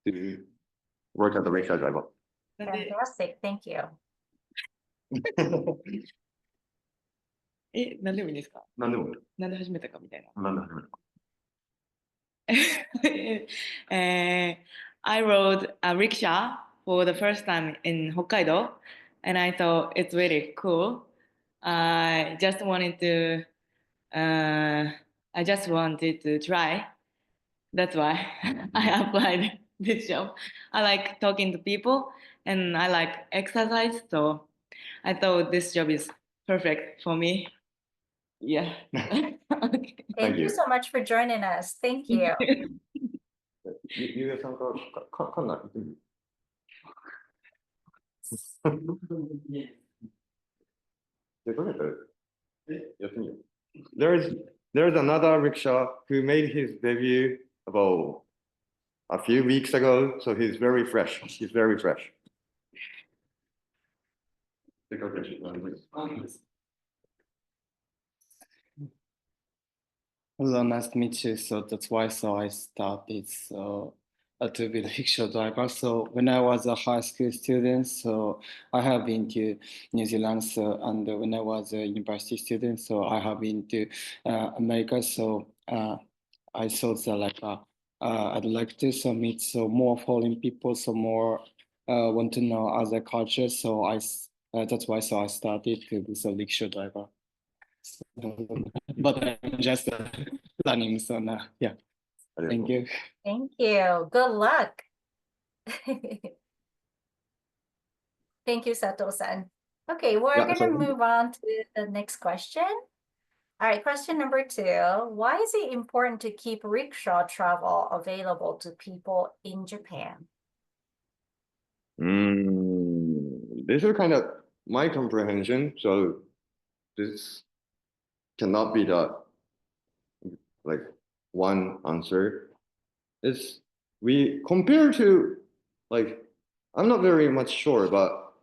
to work as a rickshaw driver. Fantastic, thank you. 何でもいいですか？何でもいい。なんで始めたかみたいな。何でもいい。I rode a rickshaw for the first time in Hokkaido, and I thought it's really cool. I just wanted to try. That's why I applied this job. I like talking to people and I like exercise, so I thought this job is perfect for me. Yeah. Okay. Thank you you. so much for joining us. Thank you. ゆうやさんかんない。There's another rickshaw who made his debut about a few weeks ago, so he's very fresh. He's very fresh. Hello, nice to meet you. So that's why I started to be the rickshaw driver. So when I was a high school student, so I have been to New Zealand. So and when I was a university student, so I have been to America. So I thought that I'd like to meet more foreign people, so more want to know other cultures. So that's why I started to be the rickshaw driver. But I'm just learning, so now, yeah. Thank you. Thank you. Good luck. Thank you, Sato-san. Okay, we're Yeah, gonna so- move on to the next question. All right, question number 2. Why is it important to keep rickshaw travel available to people in Japan? This is kind of my comprehension, so this cannot be the like one answer. It's we compare to like I'm not very much sure, but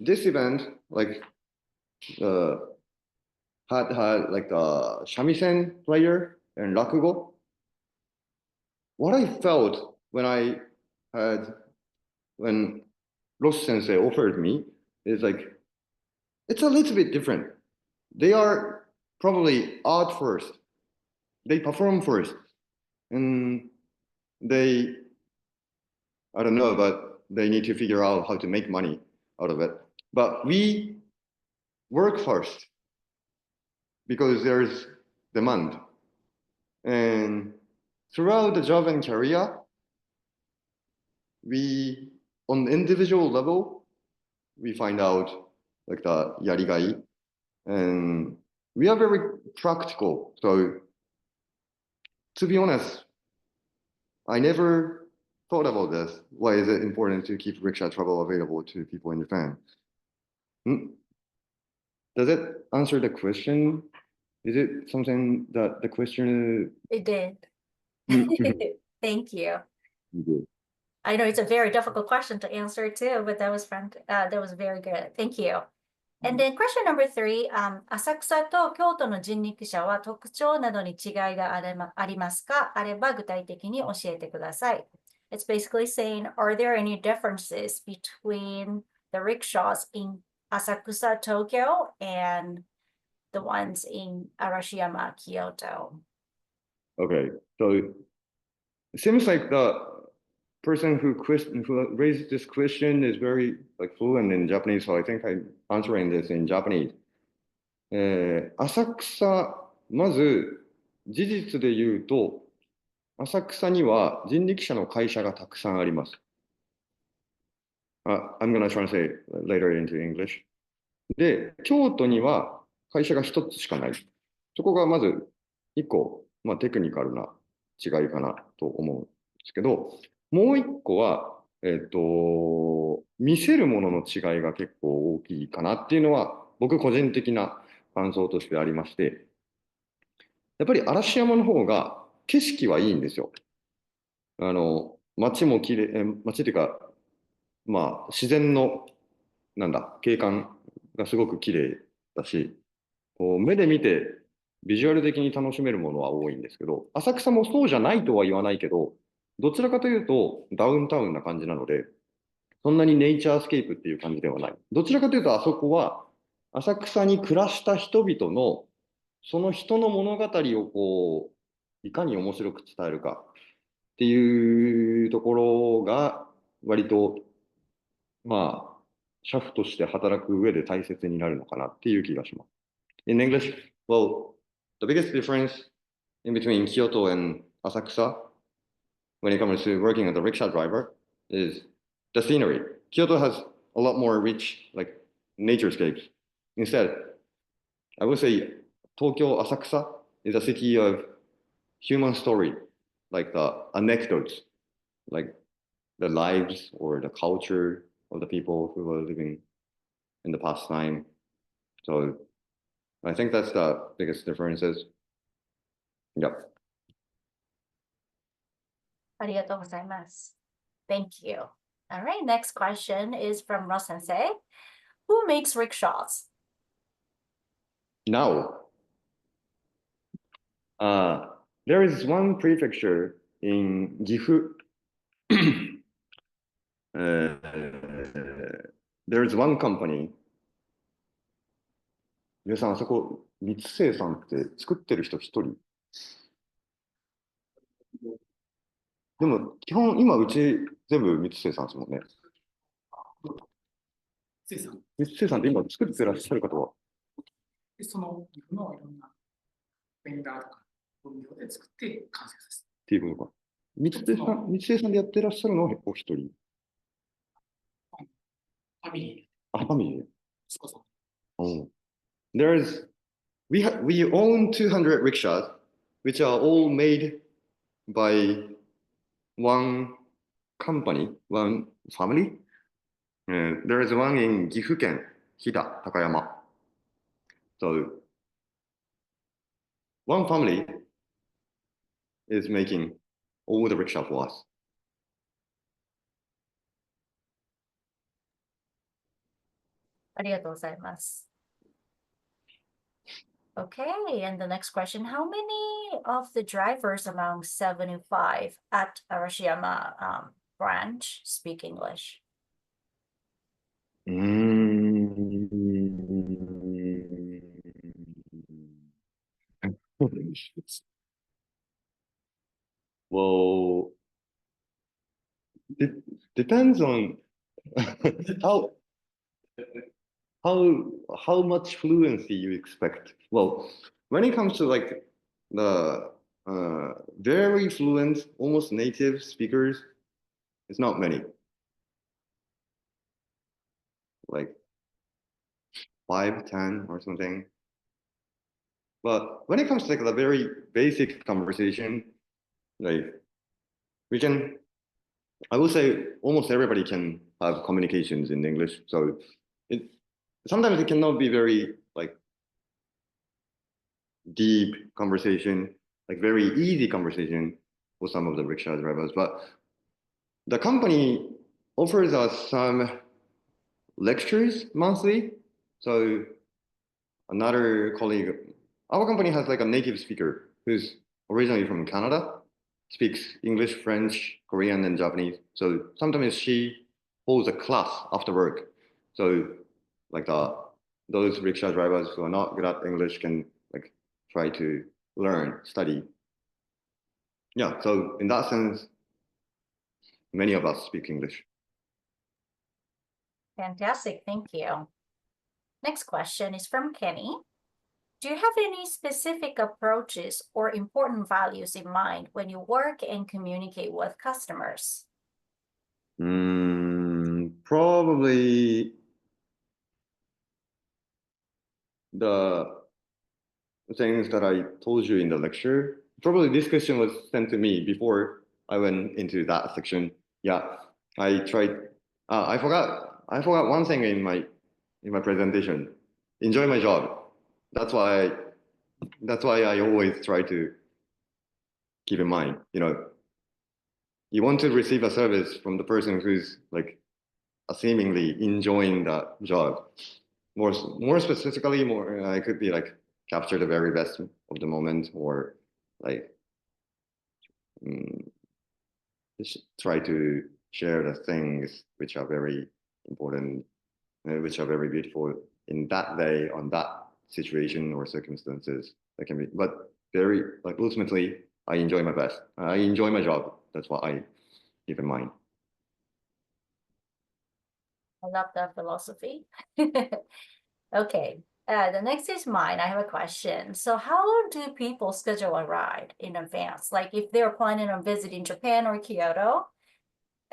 this event like had like a shamisen player and rakugo. What I felt when Ross Sensei offered me is like it's a little bit different. They are probably art first. They perform first, and I don't know, but they need to figure out how to make money out of it. But we work first because there's demand. And throughout the job and career, on the individual level, we find out like the yarigai, and we are very practical. So to be honest, I never thought about this. Why is it important to keep rickshaw travel available to people in Japan? Does it answer the question? Is it something that the question? It did. Thank you. Okay. I know it's a very difficult question to answer too, but that was fun. That was very good. Thank you. And then question number 3, 浅草と京都の人力車は特徴などに違いがありますか？あれば具体的に教えてください。It's basically saying, are there any differences between the rickshaws in Asakusa, Tokyo, and the ones in Arashiyama, Kyoto? Okay, so it seems like the person who raised this question is very fluent in Japanese, so I think I'm answering this in Japanese. 浅草、まず事実で言うと、浅草には人力車の会社がたくさんあります。I'm gonna translate later into English. で、京都には会社が一つしかない。そこがまず一個、テクニカルな違いかなと思うんですけど、もう一個は、見せるものの違いが結構大きいかなっていうのは、僕個人的な感想としてありまして、やっぱり嵐山の方が景色はいいんですよ。街も綺麗、街っていうか、自然の、景観がすごく綺麗だし、こう目で見てビジュアル的に楽しめるものは多いんですけど、浅草もそうじゃないとは言わないけど、どちらかというとダウンタウンな感じなので、そんなにネイチャースケープっていう感じではない。どちらかというとあそこは浅草に暮らした人々のその人の物語をこういかに面白く伝えるかっていうところが割とシャフとして働く上で大切になるのかなっていう気がします。In English, well, the biggest difference in between Kyoto and Asakusa when it comes to working as a rickshaw driver is the scenery. Kyoto has a lot more rich, naturescapes. Instead, I would say Tokyo Asakusa is a city of human story, like the anecdotes, like the lives or the culture of the people who were living in the past time. So I think that's the biggest differences. Yep. ありがとうございます。Thank you. All right, next question is from Ross Sensei. Who makes rickshaws? Now, there is one prefecture in Gifu. There is one company. 皆さん、あそこ、三つ生さんって作ってる人一人。でも、基本、今、うち全部三つ生さんですもんね。三つ生さんって今作ってらっしゃる方はその岐阜のいろんなベンダーとか分業で作って完成させる。っていうことか。三つ生さんでやってらっしゃるのはお一人。ファミリファミリーで。息子さん。We own 200 rickshaws, which are all made by one company, one family. There is one in 岐阜県飛騨高山. So one family is making all the rickshaw for us. ありがとうございます。Okay, and the next question, how many of the drivers among 75 at Arashiyama branch speak English? Well, it depends on how much fluency you expect. Well, when it comes to the very fluent, almost native speakers, it's not many. Like 5, 10 or something. But when it comes to the very basic conversation, I would say almost everybody can have communications in English. So sometimes it cannot be very deep conversation, very easy conversation for some of the rickshaw drivers. But the company offers us some lectures monthly So another colleague, our company has like a native speaker who's originally from Canada, speaks English, French, Korean, and Japanese. So sometimes she holds a class after work. So like those rickshaw drivers who are not good at English can like try to learn, study. Yeah, so in that sense, many of us speak English. Fantastic, thank you. Next question is from Kenny. Do you have any specific approaches or important values in mind when you work and communicate with customers? Probably the things that I told you in the lecture. Probably this question was sent to me before I went into that section. Yeah, I tried. I forgot one thing in my presentation. Enjoy my job. That's why I always try to keep in mind. You know, you want to receive a service from the person who's like seemingly enjoying that job. More specifically, I could be like capture the very best of the moment, or like just try to share the things which are very important, which are very beautiful in that day, on that situation or circumstances. That can be, but very like ultimately, I enjoy my best. I enjoy my job. That's what I keep in mind. I love that philosophy. Okay, the next is mine. I have a question. So how do people schedule a ride in advance? Like if they're planning on visiting Japan or Kyoto,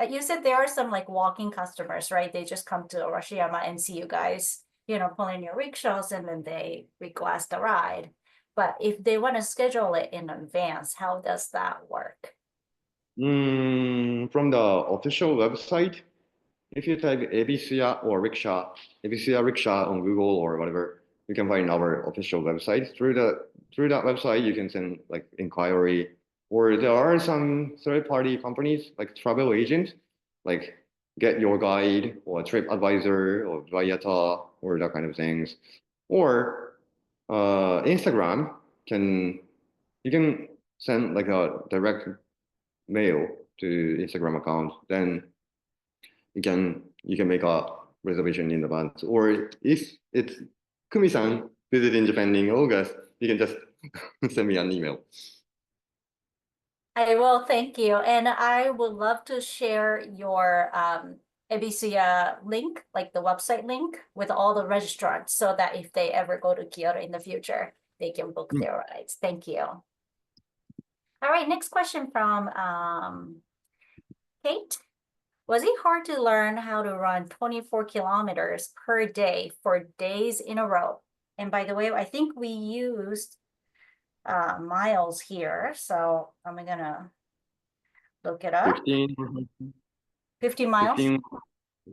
you said there are some like walking customers, right? They just come to Arashiyama and see you guys, you know, pulling your rickshaws and then they request a ride. But if they want to schedule it in advance, how does that work? From the official website, if you type Abisuya or rickshaw, Abisuya rickshaw on Google or whatever, you can find our official website. Through that website, you can send like inquiry, or there are some third-party companies like travel agent, like Get Your Guide or Trip Advisor or Viata or that kind of things. Or Instagram you can send like a direct mail to Instagram account, then you can make a reservation in advance. Or if it's Kumi-san visiting Japan in August, you can just send me an email. I will, thank you. And I would love to share your Ebisuya link, like the website link with all the restaurants so that if they ever go to Kyoto in the future, they can book their rides. Thank you. All right, next question from Kate. Was it hard to learn how to run 24 kilometers per day for days in a row? And by the way, I think we used miles here, so I'm gonna look it up. 50 miles? 15,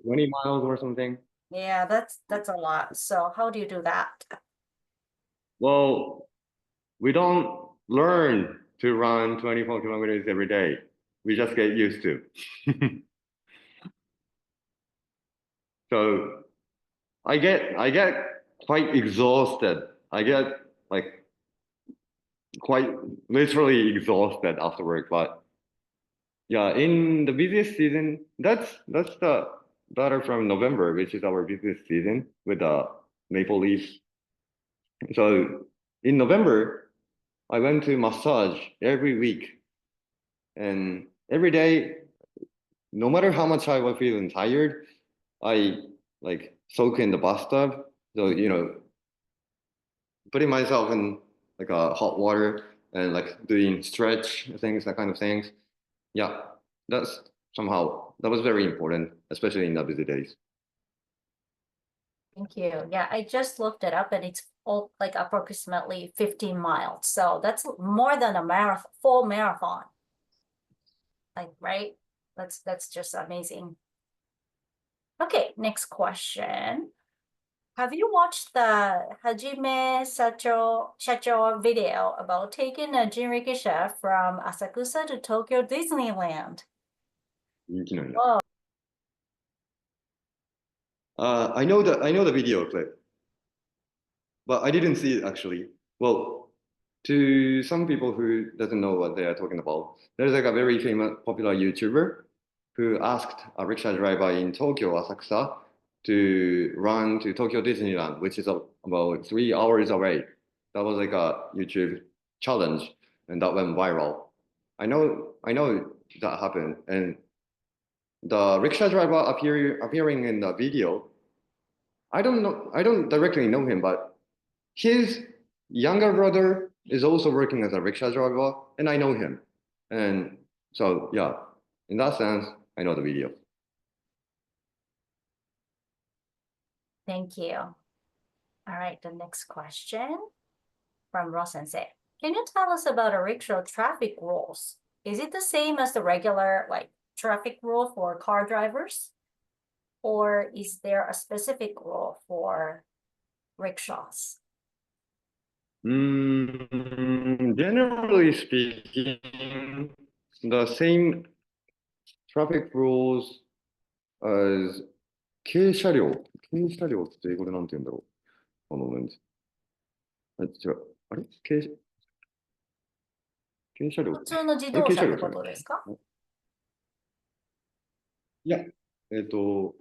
20 miles or something. Yeah, that's a lot. So how do you do that? Well, we don't learn to run 24 kilometers every day. We just get used to. So I get quite exhausted. I get like quite literally exhausted after work. But yeah, in the busiest season, that's the data from November, which is our busiest season with the maple leaves. So in November, I went to massage every week, and every day, no matter how much I was feeling tired, I like soak in the bathtub. So, you know, putting myself in like a hot water and like doing stretch things, that kind of things. Yeah, that was very important, especially in the busy days. Thank you. Yeah, I just looked it up and it's all like approximately 15 miles. So that's more than a marathon, full marathon. Like, right? That's just amazing. Okay, next question. Have you watched the Hajime Shacho video about taking a Jinrikisha from Asakusa to Tokyo Disneyland? Oh. I know the video clip. but I didn't see it actually. Well, to some people who doesn't know what they are talking about, there's like a very famous popular YouTuber who asked a rickshaw driver in Tokyo, Asakusa, to run to Tokyo Disneyland, which is about 3 hours away. That was like a YouTube challenge, and that went viral. I know that happened, and the rickshaw driver appearing in the video, I don't directly know him, but his younger brother is also working as a rickshaw driver, and I know him. And so, yeah, in that sense, I know the video. Thank you. All right, the next question from Ross Sensei. Can you tell us about a rickshaw traffic rules? Is it the same as the regular traffic rule for car drivers? Or is there a specific rule for rickshaws? Generally speaking, the same traffic rules as 軽車両って英語でなんて言うんだろう。moment。違う。あれ軽車両。普通の自動車ってことですか？いや、ちょ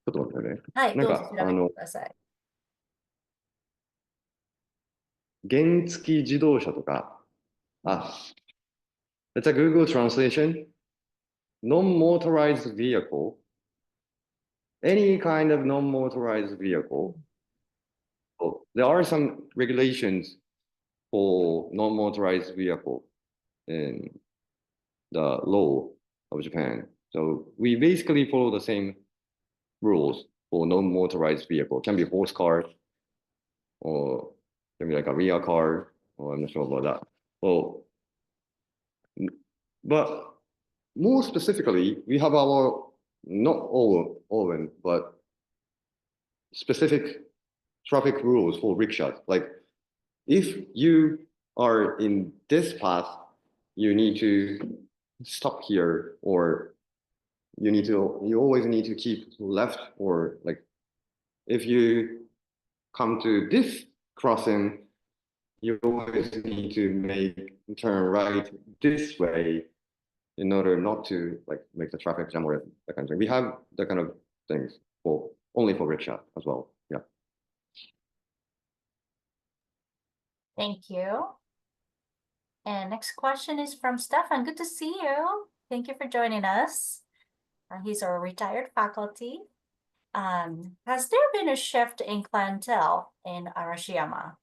っと待ってね。はい、なんかどうぞ調べてください。原付自動車とか、it's a Google translation. Non-motorized vehicle. Any kind of non-motorized vehicle. So there are some regulations for non-motorized vehicle in the law of Japan. So we basically follow the same rules for non-motorized vehicle. Can be horse car, or can be like a rear car, or I'm not sure about that. Well, but more specifically, we have our not all but specific traffic rules for rickshaws. Like if you are in this path, you need to stop here, or you always need to keep left, or like if you come to this crossing, you always need to turn right this way in order not to make the traffic jam or that kind of thing. We have that kind of things only for rickshaw as well. Yeah. Thank you. And next question is from Stefan. Good to see you. Thank you for joining us. He's our retired faculty. Has there been a shift in clientele in Arashiyama?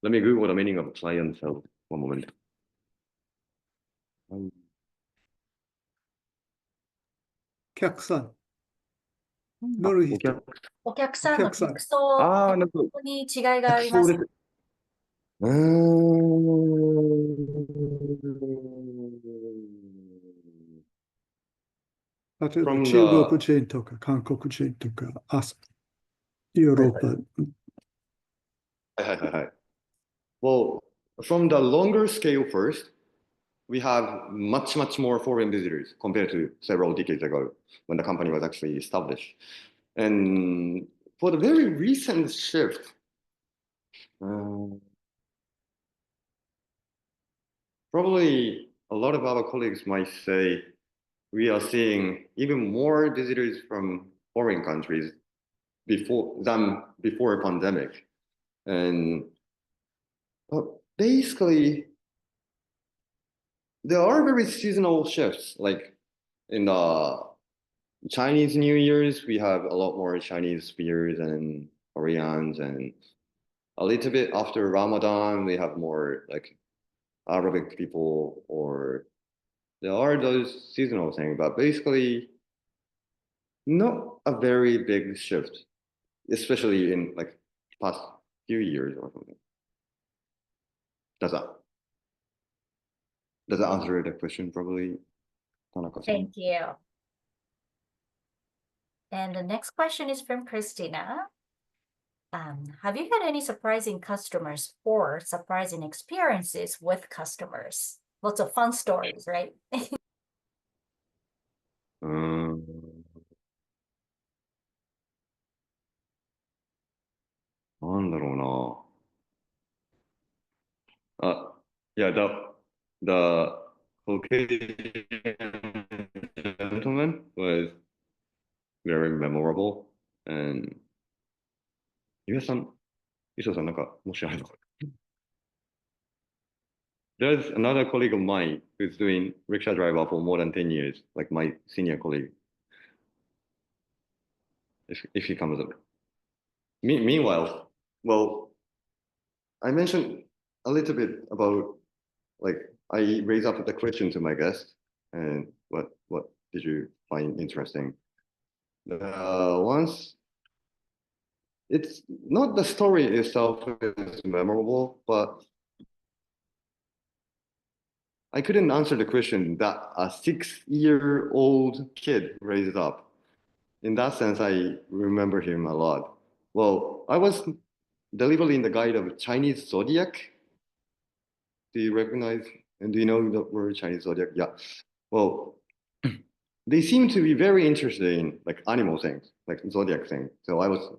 Let me Google the meaning of clientele. One moment. 客さん、乗る人、お客さんのお客さん客層なるほど。に違いがあります。そうです。例えば From 中国人とか韓国人とかヨーロッパ。Well, from the longer scale first, we have much more foreign visitors compared to several decades ago when the company was actually established. And for the very recent shift, probably a lot of our colleagues might say we are seeing even more visitors from foreign countries before pandemic. And basically, there are very seasonal shifts. Like in the Chinese New Year's, we have a lot more Chinese speakers and Koreans, and a little bit after Ramadan, we have more like Arabic people, or there are those seasonal things, but basically not a very big shift, especially in like past few years or something. Does that answer the question, probably, Tanaka-san? Thank you. And the next question is from Christina. Have you had any surprising customers or surprising experiences with customers? Lots of fun stories, right? yeah, the Caucasian gentleman was very memorable, and Isho-san, なんか、もしあれば。There's another colleague of mine who's doing rickshaw driver for more than 10 years, like my senior colleague. If he comes up. Meanwhile, well, I mentioned a little bit about, like, I raised up the question to my guest, and what did you find interesting? Once, it's not the story itself is memorable, but I couldn't answer the question that a 6-year-old kid raised up. In that sense, I remember him a lot. Well, I was delivering the guide of Chinese zodiac. Do you recognize and do you know the word Chinese zodiac? Yeah. Well, they seem to be very interested in like animal things, like zodiac thing. So I was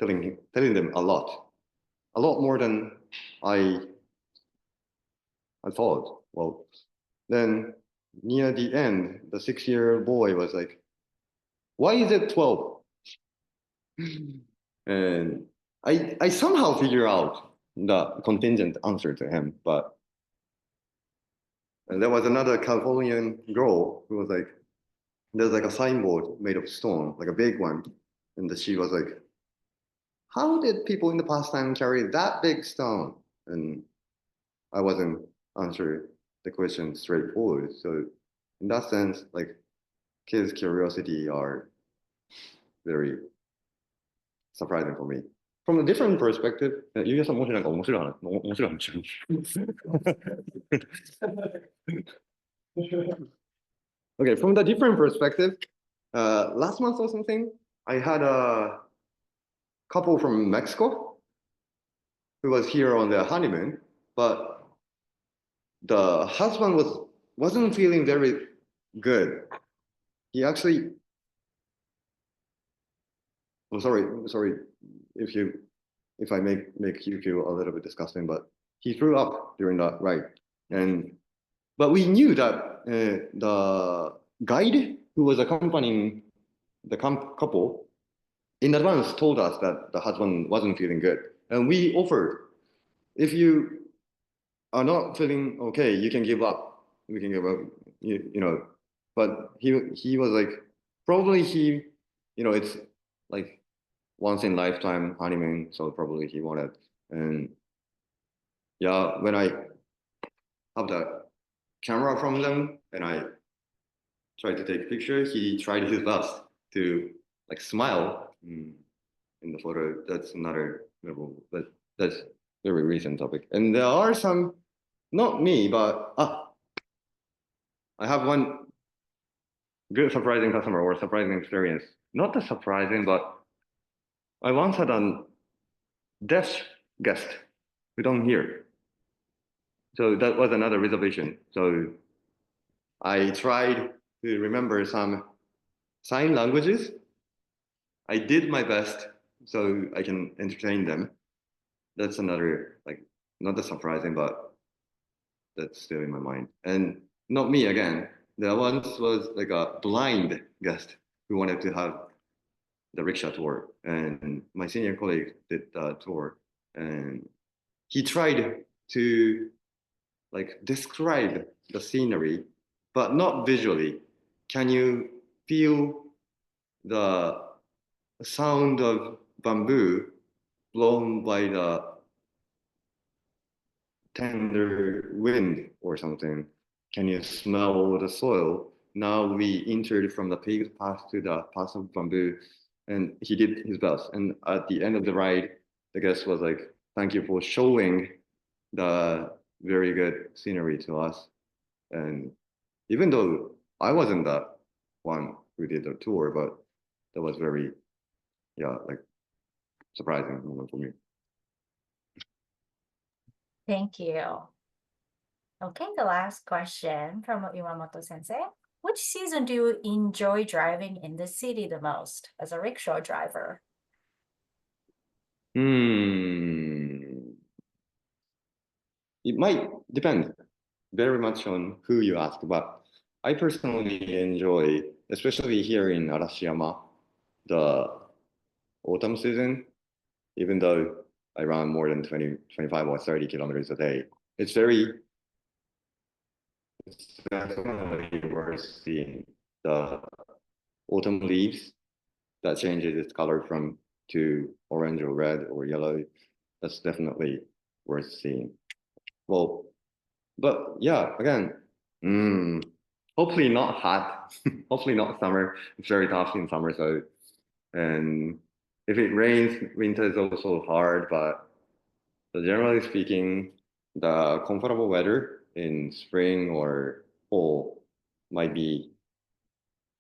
telling them a lot more than I thought. Well, then near the end, the 6-year-old boy was like, "Why is it 12?" And I somehow figure out the contingent answer to him, but and there was another Californian girl who was like, there's like a signboard made of stone, like a big one. And she was like, how did people in the past time carry that big stone? And I wasn't answering the question straightforward. So in that sense, like kids' curiosity are very surprising for me. From a different perspective, ゆうやさんもしなんか面白い話。Okay, from the different perspective, last month or something, I had a couple from Mexico who was here on their honeymoon, but the husband wasn't feeling very good. He actually, I'm sorry if I make you feel a little bit disgusting, but he threw up during that ride, but we knew that the guide who was accompanying the couple in advance told us that the husband wasn't feeling good. And we offered, if you are not feeling okay, you can give up. We can give up, you know. But he was like, probably it's like once in lifetime honeymoon, so probably he wanted. And yeah, when I have the camera from them and I tried to take pictures, he tried his best to like smile in the photo. That's another level, but that's very recent topic. And there are some, not me, but I have one good surprising customer or surprising experience. Not the surprising, but I once had a deaf guest who don't hear. So that was another reservation. So I tried to remember some sign languages. I did my best so I can entertain them. That's another, like, not that surprising, but that's still in my mind. And not me again. There once was like a blind guest who wanted to have the rickshaw tour. And my senior colleague did the tour. And he tried to like describe the scenery, but not visually. Can you feel the sound of bamboo blown by the tender wind or something? Can you smell the soil? Now we entered from the paved path to the path of bamboo, and he did his best. And at the end of the ride, the guest was like, thank you for showing the very good scenery to us. And even though I wasn't the one who did the tour, but that was very, like surprising moment for me. Thank you. Okay, the last question from Iwamoto Sensei. Which season do you enjoy driving in the city the most as a rickshaw driver? It might depend. very much on who you ask, but I personally enjoy, especially here in Arashiyama, the autumn season, even though I run more than 20, 25 or 30 kilometers a day. It's definitely worth seeing the autumn leaves that changes its color from to orange or red or yellow. That's definitely worth seeing. Well, but yeah, again, hopefully not hot, hopefully not summer. It's very tough in summer, so, and if it rains, winter is also hard, but generally speaking, the comfortable weather in spring or fall might be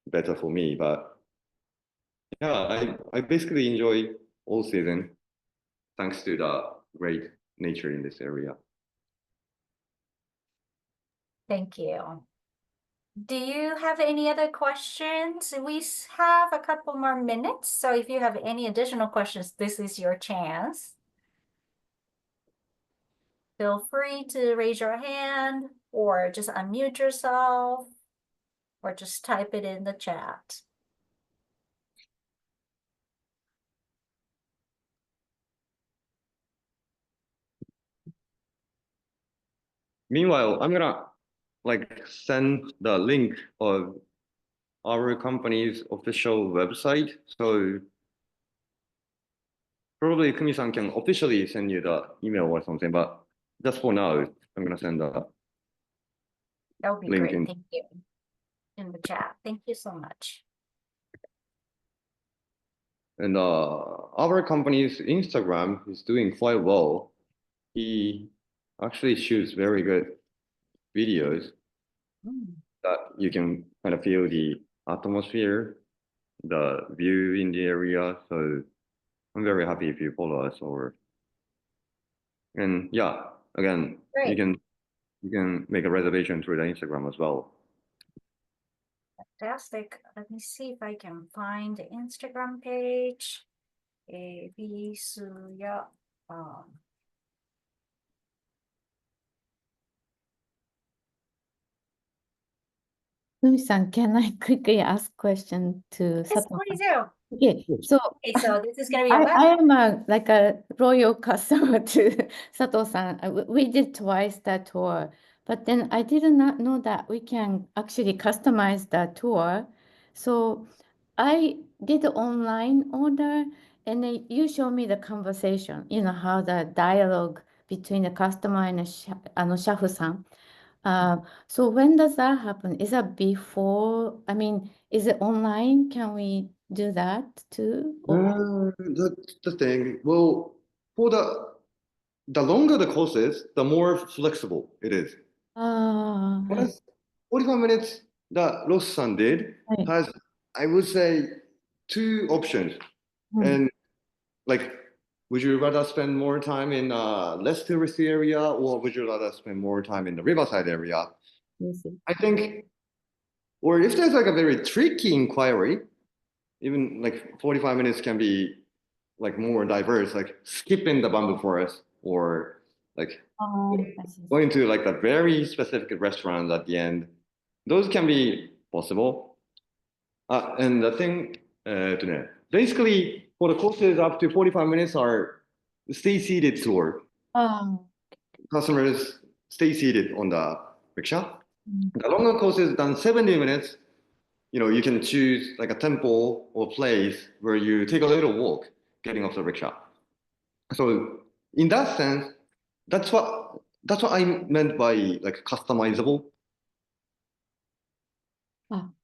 better for me. But yeah, I basically enjoy all season thanks to the great nature in this area. Thank you. Do you have any other questions? We have a couple more minutes, so if you have any additional questions, this is your chance. Feel free to raise your hand or just unmute yourself or just type it in the chat. Meanwhile, I'm gonna send the link of our company's official website. So probably Kumi-san can officially send you the email or something, but just for now, I'm gonna send the That would be link great. in. Thank you. In the chat. Thank you so much. And our company's Instagram is doing quite well. He actually shoots very good videos that you can kind of feel the atmosphere, the view in the area. So I'm very happy if you follow us and yeah, again, Great. you can make a reservation through the Instagram as well. Fantastic. Let me see if I can find the Instagram page. Ebisuya. Kumi-san, can I quickly ask question to Yes, Sato? please do. Okay, so Okay, so this is gonna be a I am like a royal customer to Sato-san. We did twice that tour, but then I did not know that we can actually customize the tour. So I did the online order, and then you show me the conversation, how the dialogue between the customer and the shafu-san. So when does that happen? Is that before? I mean, is it online? Can we do that too? That's the thing. Well, for the longer the course is, the more flexible it is. Right. 45 minutes that Ross-san did Right. has, I would say, two options. And would you rather spend more time in a less touristy area, or would you rather spend more time in the riverside area? Yes. I think, or if there's a very tricky inquiry, even 45 minutes can be more diverse, like skipping the bamboo forest or I see. going to a very specific restaurant at the end. Those can be possible. And the thing, basically for the courses up to 45 minutes are stay seated tour. Customers stay seated on the rickshaw. The longer courses than 70 minutes, you can choose a temple or place where you take a little walk getting off the rickshaw. So in that sense, that's what I meant by customizable.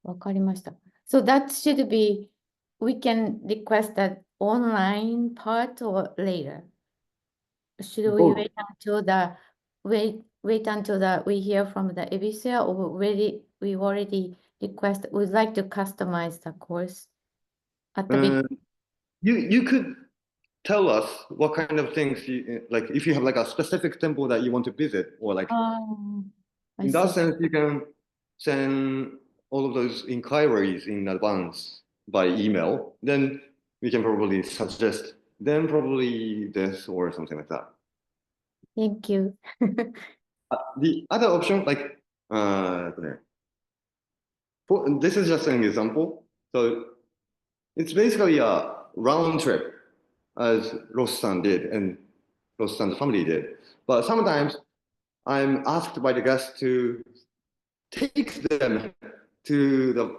わかりました. So that should be, we can request that online part or later? Should we Both. wait until we hear from the Ebisuya, or we already request, we'd like to customize the course at the beginning? You could tell us what kind of things you if you have a specific temple that you want to visit, or I in that see. sense you can send all of those inquiries in advance by email. Then we can probably suggest probably this or something like that. Thank you. The other option, like, this is just an example. So it's basically a round trip, as Ross-san did and Ross-san's family did. But sometimes I'm asked by the guests to take them to the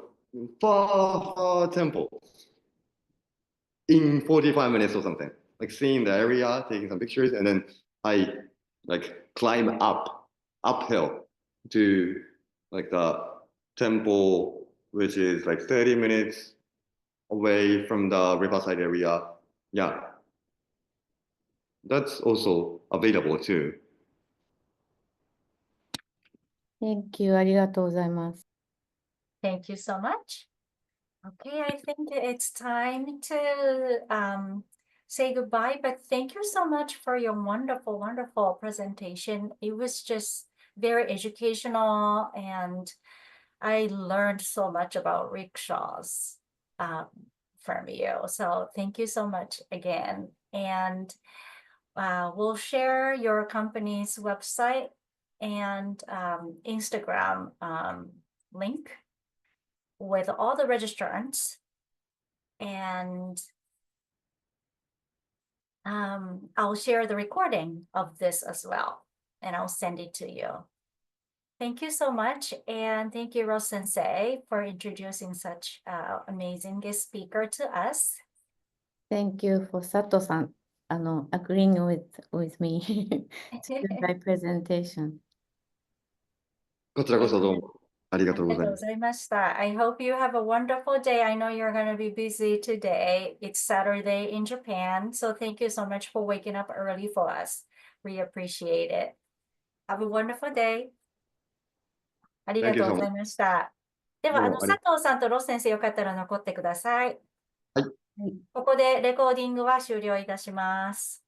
far, far temple in 45 minutes or something. Like seeing the area, taking some pictures, and then I like climb uphill to like the temple, which is like 30 minutes away from the riverside area. Yeah, that's also available too. Thank you. ありがとうございます。Thank you so much. Okay, I think it's time to say goodbye, but thank you so much for your wonderful, wonderful presentation. It was just very educational, and I learned so much about rickshaws from you. So thank you so much again. And we'll share your company's website and Instagram link with all the registrants, and I'll share the recording of this as well, and I'll send it to you. Thank you so much, and thank you, Rose Sensei, for introducing such amazing guest speaker to us. Thank you for Sato-san, agreeing with me to do my presentation. こちらこそどうもありがとうございます。ありがとうございました。I hope you have a wonderful day. I know you're going to be busy today. It's Saturday in Japan. So thank you so much for waking up early for us. We appreciate it. Have a wonderful day. ありがとうございました。では、佐藤さんとロス先生、よかったら残ってください。はい。ここでレコーディングは終了いたします。